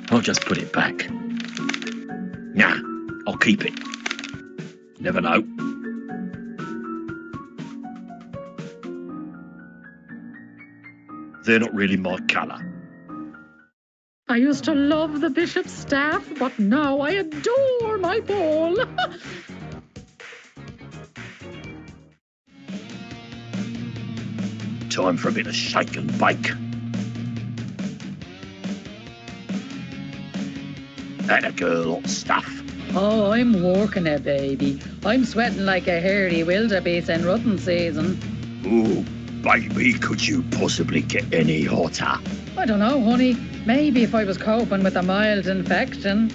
I'll just put it back. Nah, I'll keep it. Never know. They're not really my colour. I used to love the bishop's staff, but now I adore my ball. Time for a bit of shake and bake. That a girl, hot stuff. Oh, I'm working it, baby. I'm sweating like a hairy wildebeest in rutting season. Ooh, baby, could you possibly get any hotter? I don't know, honey. Maybe if I was coping with a mild infection.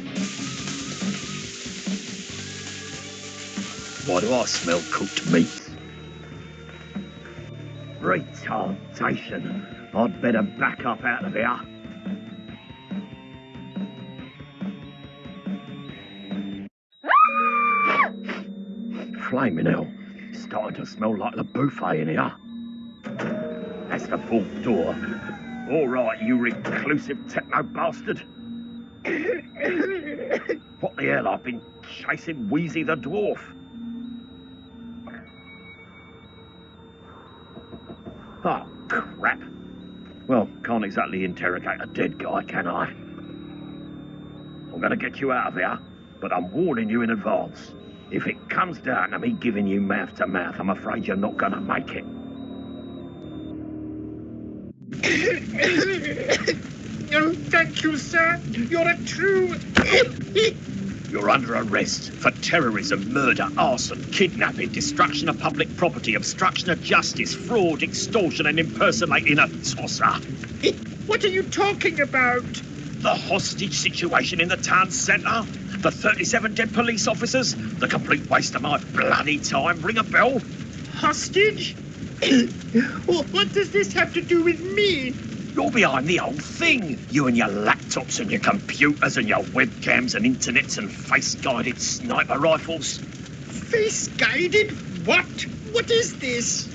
Why do I smell cooked meat? Retardation. I'd better back up out of here. Flaming hell. Starting to smell like the buffet in here. That's the fourth door. All right, you reclusive techno bastard. What the hell? I've been chasing Wheezy the dwarf. Oh, crap. Well, can't exactly interrogate a dead guy, can I? I'm going to get you out of here, but I'm warning you in advance. If it comes down to me giving you mouth to mouth, I'm afraid you're not going to make it. Oh, thank you, sir. You're a true... You're under arrest for terrorism, murder, arson, kidnapping, destruction of public property, obstruction of justice, fraud, extortion, and impersonating a tosser. What are you talking about? The hostage situation in the town centre, the 37 dead police officers, the complete waste of my bloody time. Ring a bell? Hostage? What does this have to do with me? You're behind the whole thing. You and your laptops and your computers and your webcams and internets and face-guided sniper rifles. Face-guided? What? What is this?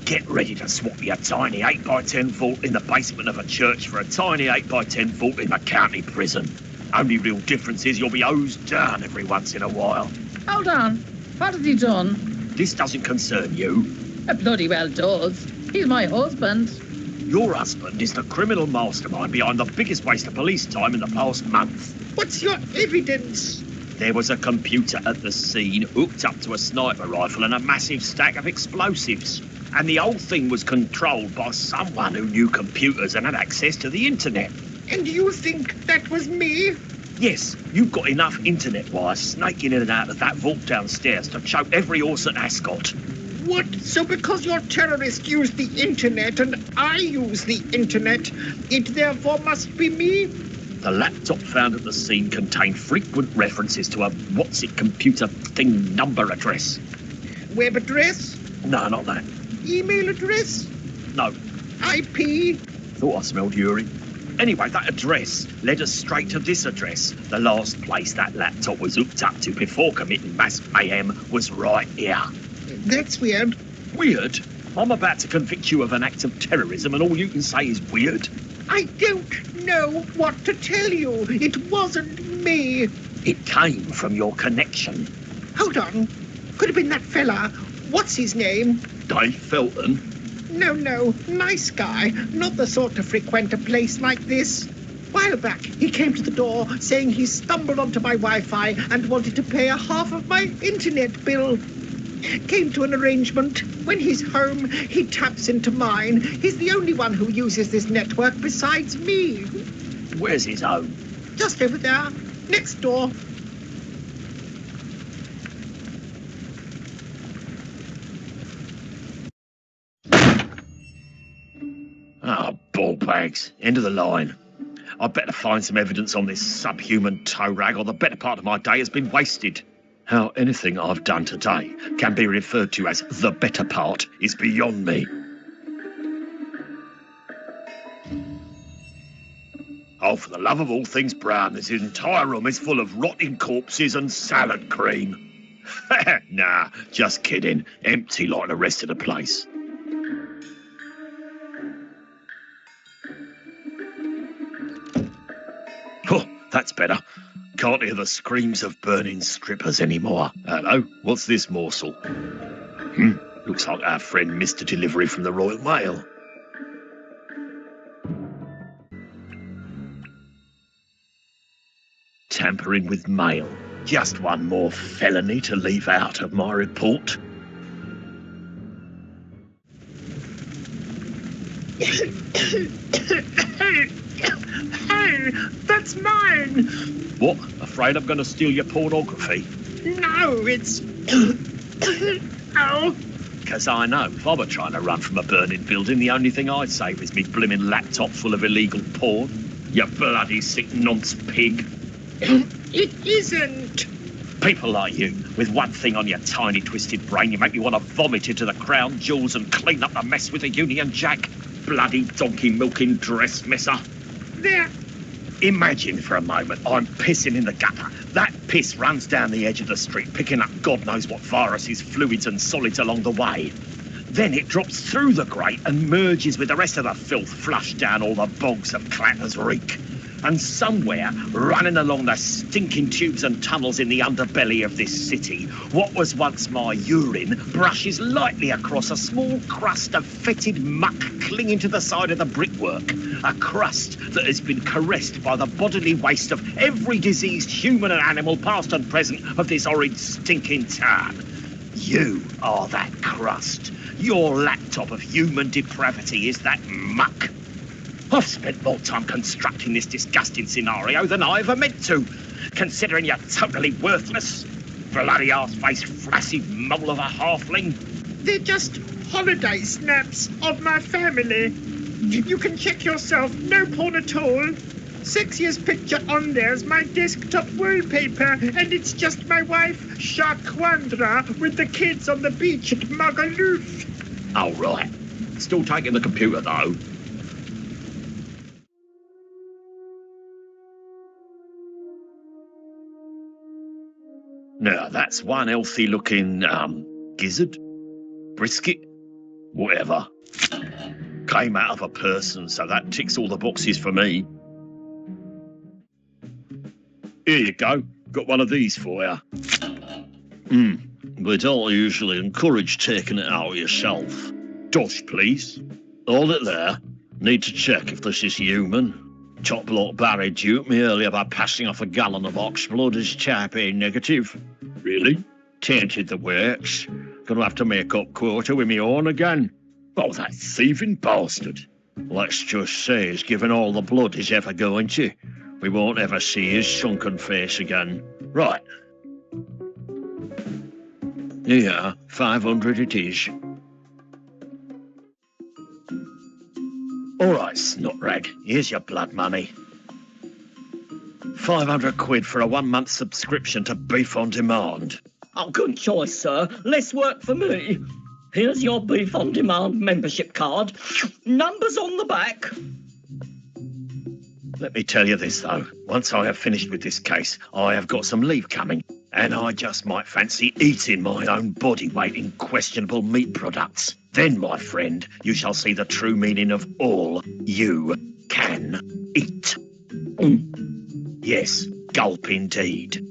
Get ready to swap your tiny 8x10 vault in the basement of a church for a tiny 8x10 vault in the county prison. Only real difference is you'll be hosed down every once in a while. Hold on. What has he done? This doesn't concern you. It bloody well does. He's my husband. Your husband is the criminal mastermind behind the biggest waste of police time in the past month. What's your evidence? There was a computer at the scene hooked up to a sniper rifle and a massive stack of explosives. And the whole thing was controlled by someone who knew computers and had access to the internet. And you think that was me? Yes, you've got enough internet wires snaking in and out of that vault downstairs to choke every horse at Ascot. What? So because your terrorist used the internet and I use the internet, it therefore must be me? The laptop found at the scene contained frequent references to a what's-it computer thing number address. Web address? No, not that. Email address? No. IP? Thought I smelled urine. Anyway, that address led us straight to this address. The last place that laptop was hooked up to before committing mass mayhem was right here. That's weird. Weird? I'm about to convict you of an act of terrorism and all you can say is weird? I don't know what to tell you. It wasn't me. It came from your connection. Hold on. Could have been that fella. What's his name? Dave Felton? No, nice guy. Not the sort to frequent a place like this. While back, he came to the door saying he stumbled onto my Wi-Fi and wanted to pay a half of my internet bill. Came to an arrangement. When he's home, he taps into mine. He's the only one who uses this network besides me. Where's his home? Just over there, next door. Ah, ball bags. End of the line. I'd better find some evidence on this subhuman toe rag, or the better part of my day has been wasted. How anything I've done today can be referred to as the better part is beyond me. Oh, for the love of all things brown, this entire room is full of rotting corpses and salad cream. Nah, just kidding. Empty like the rest of the place. Oh, that's better. Can't hear the screams of burning strippers anymore. Hello, what's this morsel? Looks like our friend missed a delivery from the Royal Mail. Tampering with mail. Just one more felony to leave out of my report. Hey, that's mine. What? Afraid I'm going to steal your pornography? No, it's... Ow. Because I know, if I were trying to run from a burning building, the only thing I'd save is me blimmin' laptop full of illegal porn. You bloody sick nonce pig. It isn't. People like you, with one thing on your tiny twisted brain, you make me want to vomit into the crown jewels and clean up the mess with the Union Jack. Bloody donkey-milking dress messer. There. Imagine for a moment I'm pissing in the gutter. That piss runs down the edge of the street, picking up God knows what viruses, fluids and solids along the way. Then it drops through the grate and merges with the rest of the filth flushed down all the bogs of Clapper's Reek. And somewhere, running along the stinking tubes and tunnels in the underbelly of this city, what was once my urine brushes lightly across a small crust of fetid muck clinging to the side of the brickwork. A crust that has been caressed by the bodily waste of every diseased human and animal, past and present, of this horrid stinking town. You are that crust. Your laptop of human depravity is that muck. I've spent more time constructing this disgusting scenario than I ever meant to, considering you're totally worthless. Bloody arse-faced, flaccid mole of a halfling. They're just holiday snaps of my family. You can check yourself, no porn at all. Sexiest picture on there's my desktop wallpaper, and it's just my wife, Shaquandra, with the kids on the beach at Magaluf. Oh, right. Still taking the computer, though. Now, that's one healthy-looking, gizzard? Brisket? Whatever. Came out of a person, so that ticks all the boxes for me. Here you go. Got one of these for you. We don't usually encourage taking it out yourself. Dosh, please. Hold it there. Need to check if this is human. Top bloke Barry duped me earlier by passing off a gallon of ox blood as type A negative. Really? Tainted the works. Gonna have to make up quota with me own again. Oh, that thieving bastard. Let's just say he's given all the blood he's ever going to. We won't ever see his sunken face again. Right. Yeah, 500 it is. All right, snotrag, here's your blood money. 500 quid for a 1-month subscription to Beef on Demand. Oh, good choice, sir. Less work for me. Here's your Beef on Demand membership card. Numbers on the back. Let me tell you this, though. Once I have finished with this case, I have got some leave coming. And I just might fancy eating my own body weight in questionable meat products. Then, my friend, you shall see the true meaning of all you can eat. Yes, gulp indeed.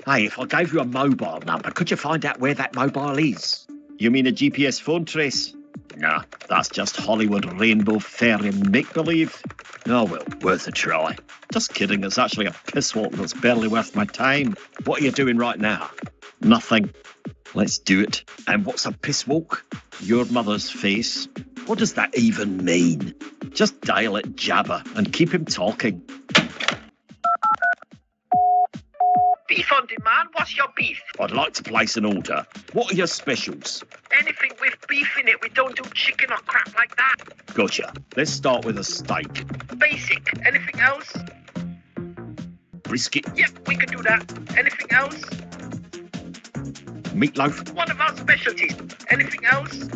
Hey, if I gave you a mobile number, could you find out where that mobile is? You mean a GPS phone trace? Nah, that's just Hollywood rainbow fairy make-believe. Oh, well, worth a try. Just kidding, it's actually a piss walk that's barely worth my time. What are you doing right now? Nothing. Let's do it. And what's a piss walk? Your mother's face. What does that even mean? Just dial it Jabba and keep him talking. Beef on demand? What's your beef? I'd like to place an order. What are your specials? Anything with beef in it. We don't do chicken or crap like that. Gotcha. Let's start with a steak. Basic. Anything else? Brisket. Yep, we can do that. Anything else? Meatloaf. One of our specialties. Anything else?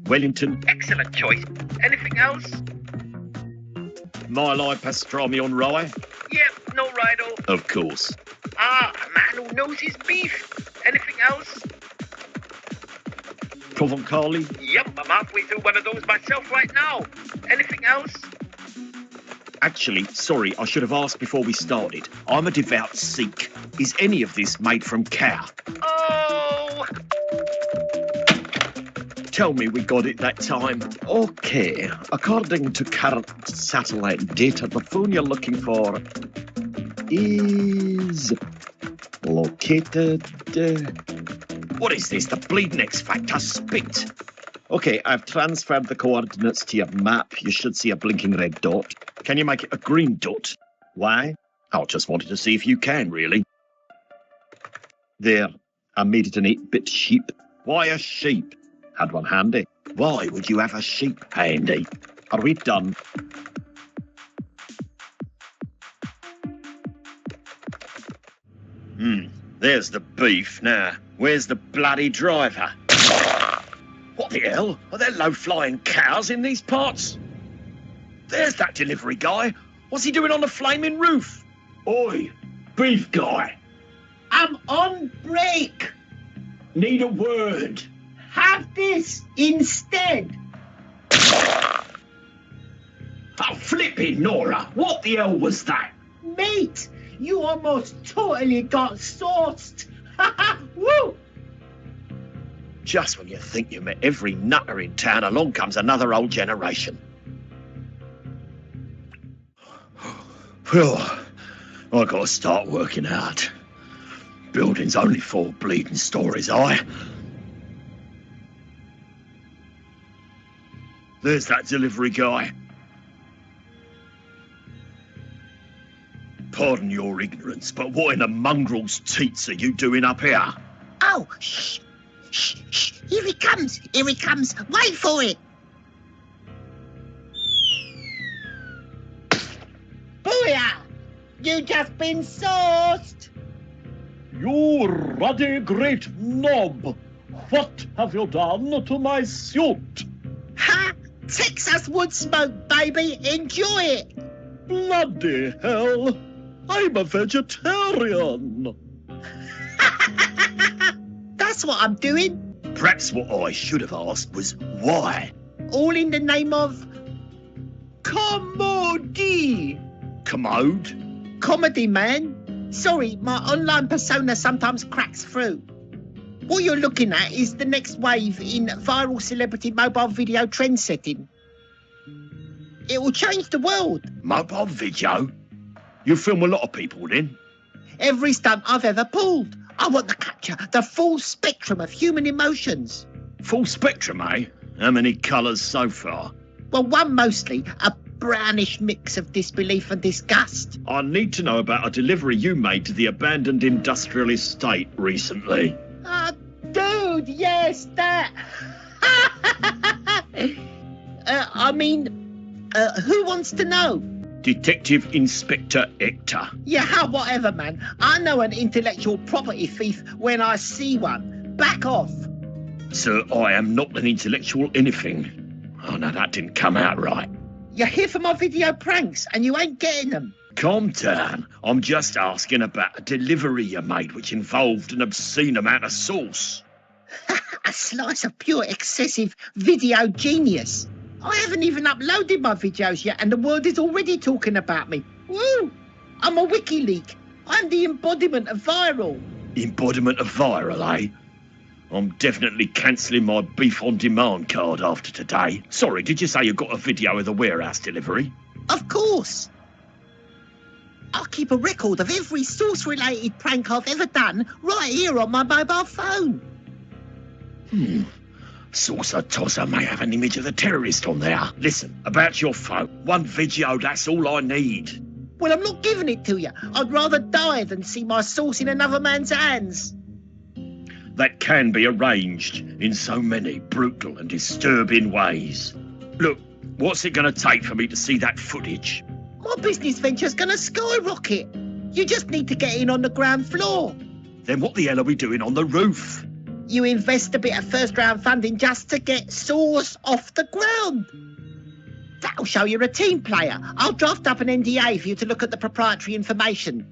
Wellington. Excellent choice. Anything else? Mile pastrami on rye. Yep, no rido. Of course. Ah, a man who knows his beef. Anything else? Provençali. Yep, I'm halfway through one of those myself right now. Anything else? Actually, sorry, I should have asked before we started. I'm a devout Sikh. Is any of this made from cow? Oh! Tell me we got it that time. Okay, according to current satellite data, the phone you're looking for is located... What is this, the bleeding X Factor spit? Okay, I've transferred the coordinates to your map. You should see a blinking red dot. Can you make it a green dot? Why? I just wanted to see if you can, really. There, I made it an 8-bit sheep. Why a sheep? Had one handy. Why would you have a sheep handy? Are we done? There's the beef. Now, where's the bloody driver? What the hell? Are there low-flying cows in these parts? There's that delivery guy. What's he doing on the flaming roof? Oi, beef guy. I'm on break. Need a word. Have this instead. Oh, flipping Nora. What the hell was that? Mate, you almost totally got sauced. Woo! Just when you think you met every nutter in town, along comes another old generation. Well, I gotta start working hard. Building's only 4 bleeding stories high. There's that delivery guy. Pardon your ignorance, but what in the mongrel's teats are you doing up here? Oh, shh. Shh, shh. Here he comes. Here he comes. Wait for it. Booyah! You just been sauced. You ruddy great knob! What have you done to my suit? Ha! Texas wood smoke, baby. Enjoy it. Bloody hell! I'm a vegetarian. That's what I'm doing. Perhaps what I should have asked was why? All in the name of comedy. Commode? Comedy, man. Sorry, my online persona sometimes cracks through. What you're looking at is the next wave in viral celebrity mobile video trend setting. It will change the world. Mobile video? You film a lot of people then? Every stunt I've ever pulled. I want to capture the full spectrum of human emotions. Full spectrum, eh? How many colours so far? Well, one mostly, a brownish mix of disbelief and disgust. I need to know about a delivery you made to the abandoned industrial estate recently. Dude, yes, that. Who wants to know? Detective Inspector Hector. Yeah, whatever, man. I know an intellectual property thief when I see one. Back off. Sir, I am not an intellectual anything. Oh, no, that didn't come out right. You're here for my video pranks and you ain't getting them. Calm down. I'm just asking about a delivery you made which involved an obscene amount of sauce. A slice of pure excessive video genius. I haven't even uploaded my videos yet and the world is already talking about me. Woo! I'm a WikiLeak. I'm the embodiment of viral. Embodiment of viral, eh? I'm definitely cancelling my beef on demand card after today. Sorry, did you say you got a video of the warehouse delivery? Of course. I'll keep a record of every sauce-related prank I've ever done right here on my mobile phone. Saucer Tosser may have an image of the terrorist on there. Listen, about your phone. One video, that's all I need. Well, I'm not giving it to you. I'd rather die than see my sauce in another man's hands. That can be arranged in so many brutal and disturbing ways. Look, what's it going to take for me to see that footage? My business venture's going to skyrocket. You just need to get in on the ground floor. Then what the hell are we doing on the roof? You invest a bit of first-round funding just to get sauce off the ground. That'll show you're a team player. I'll draft up an NDA for you to look at the proprietary information.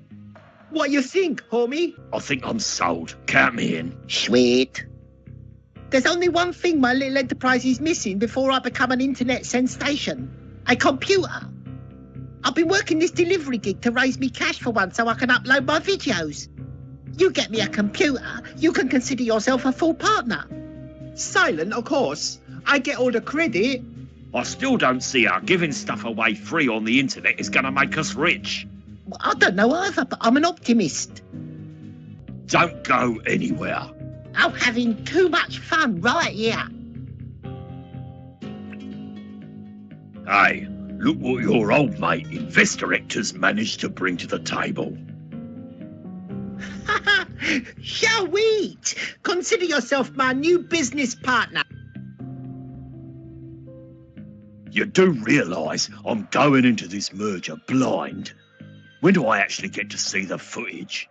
What you think, homie? I think I'm sold. Count me in. Sweet. There's only one thing my little enterprise is missing before I become an internet sensation. A computer. I've been working this delivery gig to raise me cash for once so I can upload my videos. You get me a computer, you can consider yourself a full partner. Silent, of course. I get all the credit. I still don't see how giving stuff away free on the internet is going to make us rich. I don't know either, but I'm an optimist. Don't go anywhere. I'm having too much fun right here. Hey, look what your old mate, Investorector's managed to bring to the table. Shall we? Consider yourself my new business partner. You do realise I'm going into this merger blind. When do I actually get to see the footage?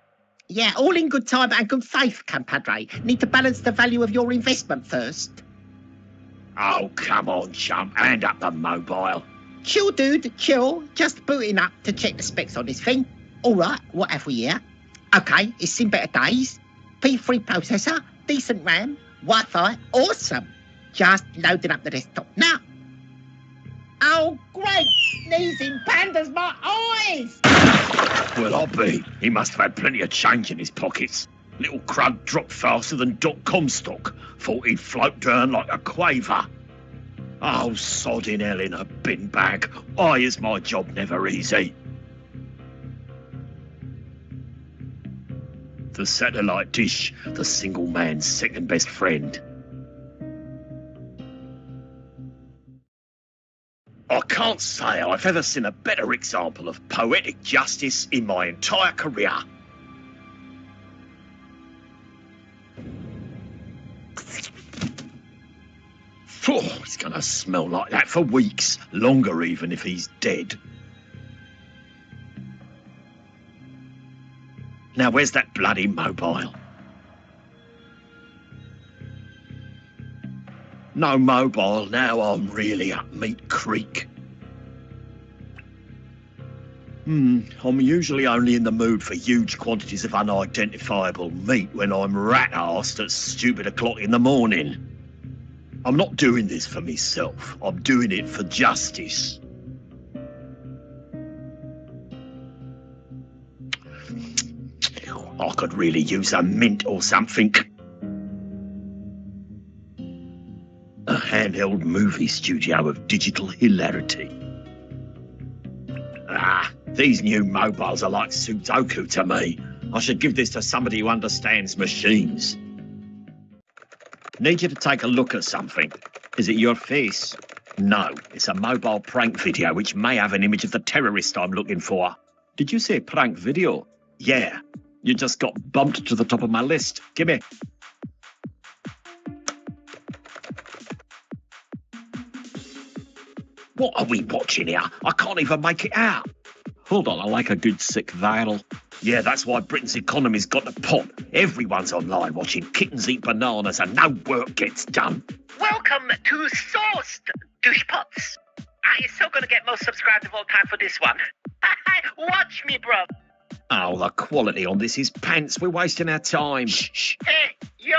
Yeah, all in good time and good faith, compadre. Need to balance the value of your investment first. Oh, come on, chump. Hand up the mobile. Chill, dude, chill. Just booting up to check the specs on this thing. All right, what have we here? Okay, it's seen better days. P3 processor, decent RAM, Wi-Fi, awesome. Just loading up the desktop now. Oh, great! Sneezing pandas, my eyes! Well, I'll be. He must have had plenty of change in his pockets. Little crud dropped faster than .com stock. Thought he'd float down like a quaver. Oh, sod in hell in a bin bag. Why is my job never easy? The satellite dish, the single man's second best friend. I can't say I've ever seen a better example of poetic justice in my entire career. Oh, it's gonna smell like that for weeks, longer even if he's dead. Now, where's that bloody mobile? No mobile, now I'm really up Meat Creek. I'm usually only in the mood for huge quantities of unidentifiable meat when I'm rat-arsed at stupid o'clock in the morning. I'm not doing this for myself, I'm doing it for justice. I could really use a mint or something. A handheld movie studio of digital hilarity. Ah, these new mobiles are like Sudoku to me. I should give this to somebody who understands machines. Need you to take a look at something. Is it your face? No, it's a mobile prank video which may have an image of the terrorist I'm looking for. Did you say prank video? Yeah, you just got bumped to the top of my list. Gimme. What are we watching here? I can't even make it out. Hold on, I like a good sick viral. Yeah, that's why Britain's economy's got to pop. Everyone's online watching kittens eat bananas and no work gets done. Welcome to Sourced, douchepots. you're still gonna get most subscribed of all time for this one. Watch me, bro. Oh, the quality on this is pants. We're wasting our time. Shh. Hey, yo,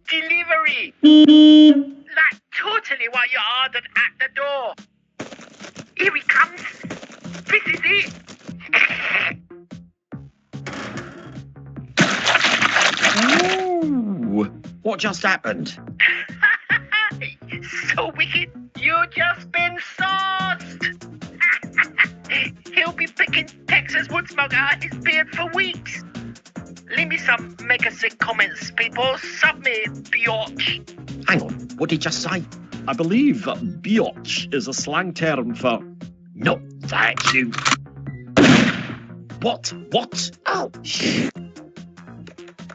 delivery. Like totally what you ordered at the door. Here he comes. This is it. Ooh, what just happened? So wicked. You just been sauced. He'll be picking Texas Woodsmoke out his beard for weeks. Leave me some make-a-sick comments, people. Sub me, biatch. Hang on, what did he just say? I believe biatch is a slang term for Not that, you. What? Oh, shh.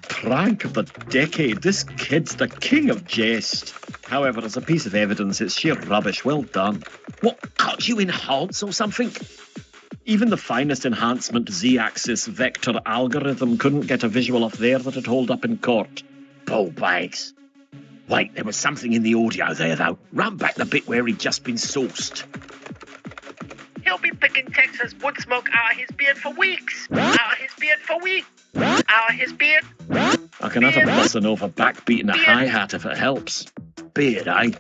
prank of the decade. This kid's the king of jest. However, as a piece of evidence, it's sheer rubbish. Well done. What, can't you enhance or something? Even the finest enhancement Z-axis vector algorithm couldn't get a visual off there that'd hold up in court. Ball bags. Wait, there was something in the audio there, though. Run back the bit where he'd just been sourced. He'll be picking Texas Woodsmoke out of his beard for weeks. Out of his beard for weeks. Out of his beard. I can have a bossa nova backbeat and a Beard. hi-hat if it helps. Beard, eh?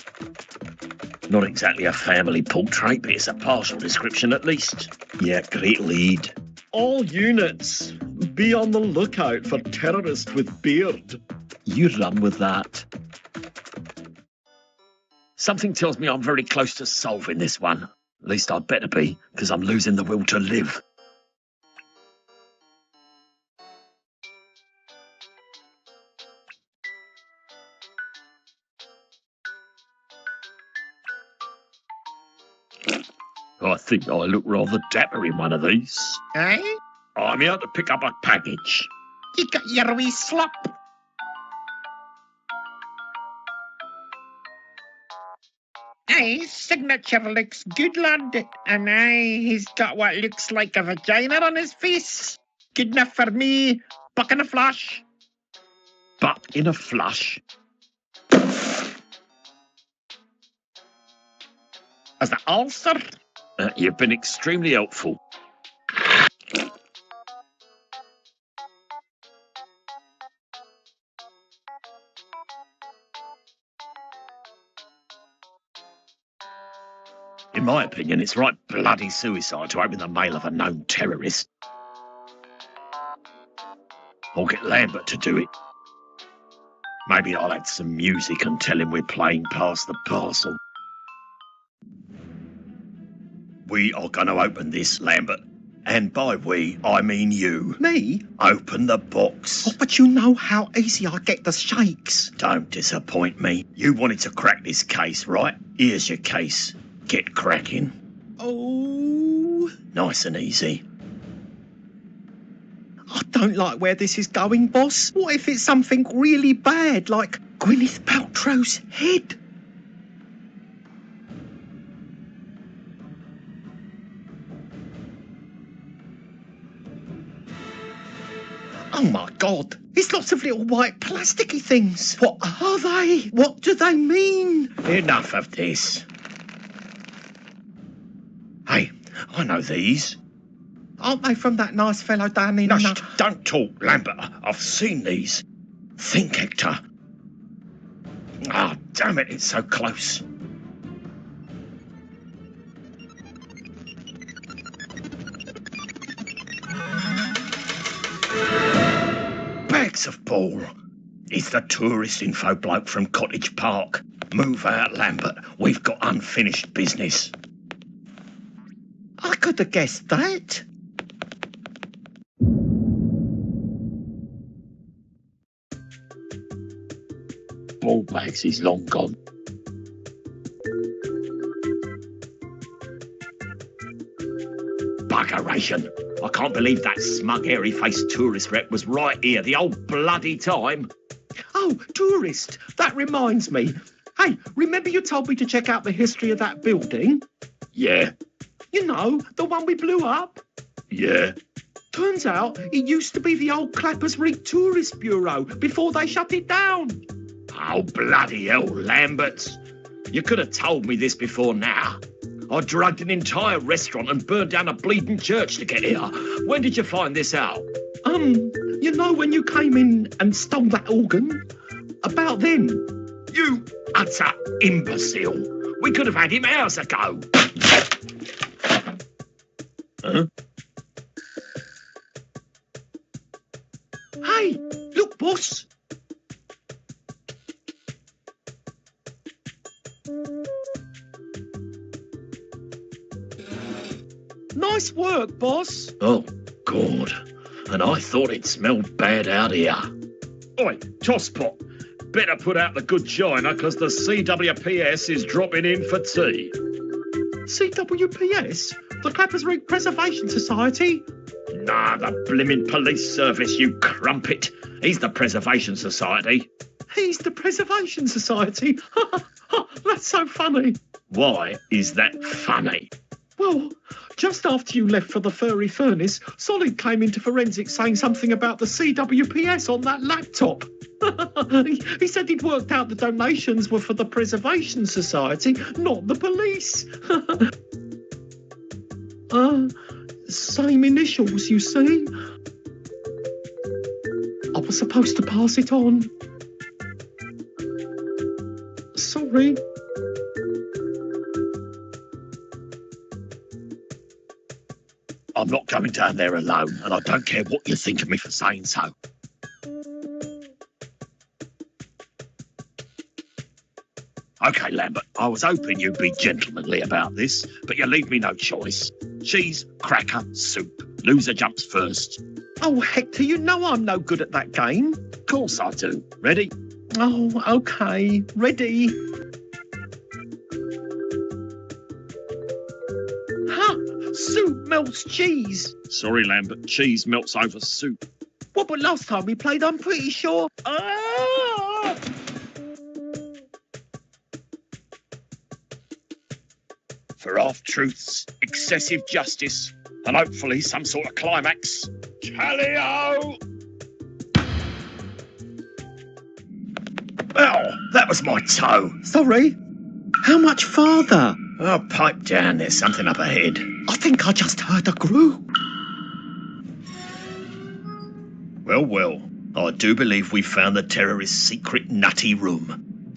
Not exactly a family portrait, but it's a partial description at least. Yeah, great lead. All units, be on the lookout for terrorist with beard. You run with that. Something tells me I'm very close to solving this one. At least I'd better be, because I'm losing the will to live. I think I look rather dapper in one of these. Eh? I'm here to pick up a package. You got your wee slop. Aye, his signature looks good, lad. And aye, he's got what looks like a vagina on his face. Good enough for me. Buck in a flash. But in a flush. As the ulcer. You've been extremely helpful. In my opinion, it's right bloody suicide to open the mail of a known terrorist. Or get Lambert to do it. Maybe I'll add some music and tell him we're playing past the parcel. We are going to open this, Lambert. And by we, I mean you. Me? Open the box. Oh, but you know how easy I get the shakes. Don't disappoint me. You wanted to crack this case, right? Here's your case. Get cracking. Oh. Nice and easy. I don't like where this is going, boss. What if it's something really bad, like Gwyneth Paltrow's head? Oh my God, it's lots of little white plasticky things. What are they? What do they mean? Enough of this. Hey, I know these. Aren't they from that nice fellow down in... No, don't talk, Lambert. I've seen these. Think, Hector. Ah, damn it, it's so close. Bags of ball. He's the tourist info bloke from Cottage Park. Move out, Lambert. We've got unfinished business. I could have guessed that. Ball bags, he's long gone. Buggeration. I can't believe that smug, hairy-faced tourist rep was right here the whole bloody time. Oh, tourist, that reminds me. Hey, remember you told me to check out the history of that building? Yeah, You know, the one we blew up? yeah. Turns out it used to be the old Clappers Reef Tourist Bureau before they shut it down. Oh, bloody hell, Lambert. You could have told me this before now. I drugged an entire restaurant and burned down a bleeding church to get here. When did you find this out? You know when you came in and stole that organ? About then. You utter imbecile. We could have had him hours ago. Huh? Hey, look, boss. Nice work, boss. Oh, God. And I thought it smelled bad out here. Oi, tosspot. Better put out the good china, because the CWPS is dropping in for tea. CWPS? The Clappers Reef Preservation Society? Nah, the blimmin' police service, you crumpet. He's the Preservation Society. He's the Preservation Society? That's so funny. Why is that funny? Well, just after you left for the furry furnace, Solid came into forensics saying something about the CWPS on that laptop. He said he'd worked out the donations were for the Preservation Society, not the police. Same initials, you see. I was supposed to pass it on. Sorry. I'm not going down there alone, and I don't care what you think of me for saying so. OK, Lambert, I was hoping you'd be gentlemanly about this, but you leave me no choice. Cheese, cracker, soup. Loser jumps first. Oh, Hector, you know I'm no good at that game. Of course I do. Ready? Oh, OK. Ready. Soup melts cheese. Sorry, Lambert. Cheese melts over soup. Well, but last time we played, I'm pretty sure. For half-truths, excessive justice, and hopefully some sort of climax. Tally-o! Oh, that was my toe. Sorry. How much farther? Oh, pipe down. There's something up ahead. I think I just heard a group. Well, well. I do believe we found the terrorist's secret nutty room.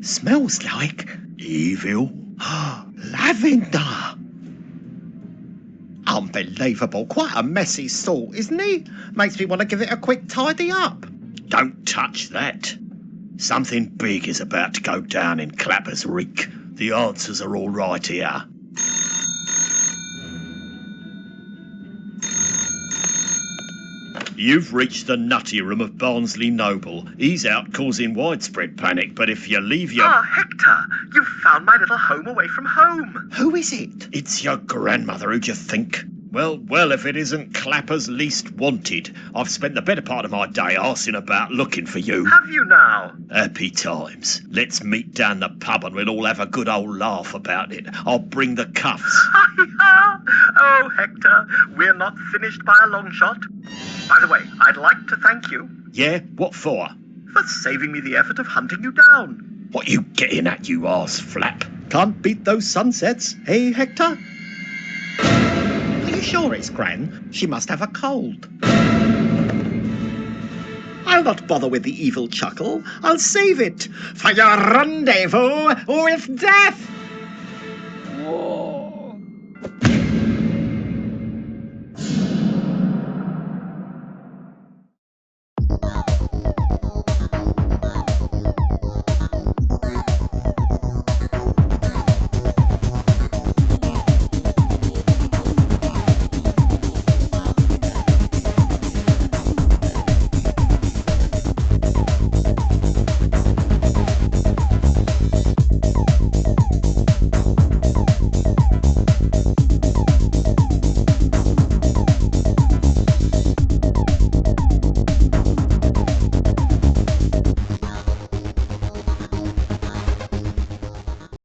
Smells like... evil. Lavender. Unbelievable. Quite a messy sort, isn't he? Makes me want to give it a quick tidy up. Don't touch that. Something big is about to go down in Clappers Reek. The answers are all right here. You've reached the nutty room of Barnsley Noble. He's out causing widespread panic, but if you leave your... Ah, Hector, you've found my little home away from home. Who is it? It's your grandmother, who'd you think? Well, if it isn't Clapper's least wanted. I've spent the better part of my day arsing about looking for you. Have you now? Happy times. Let's meet down the pub and we'll all have a good old laugh about it. I'll bring the cuffs. Oh, Hector, we're not finished by a long shot. By the way, I'd like to thank you. Yeah? What for? For saving me the effort of hunting you down. What you getting at, you arse flap? Can't beat those sunsets, hey, Hector? Are you sure it's Gran? She must have a cold. I'll not bother with the evil chuckle. I'll save it for your rendezvous with death.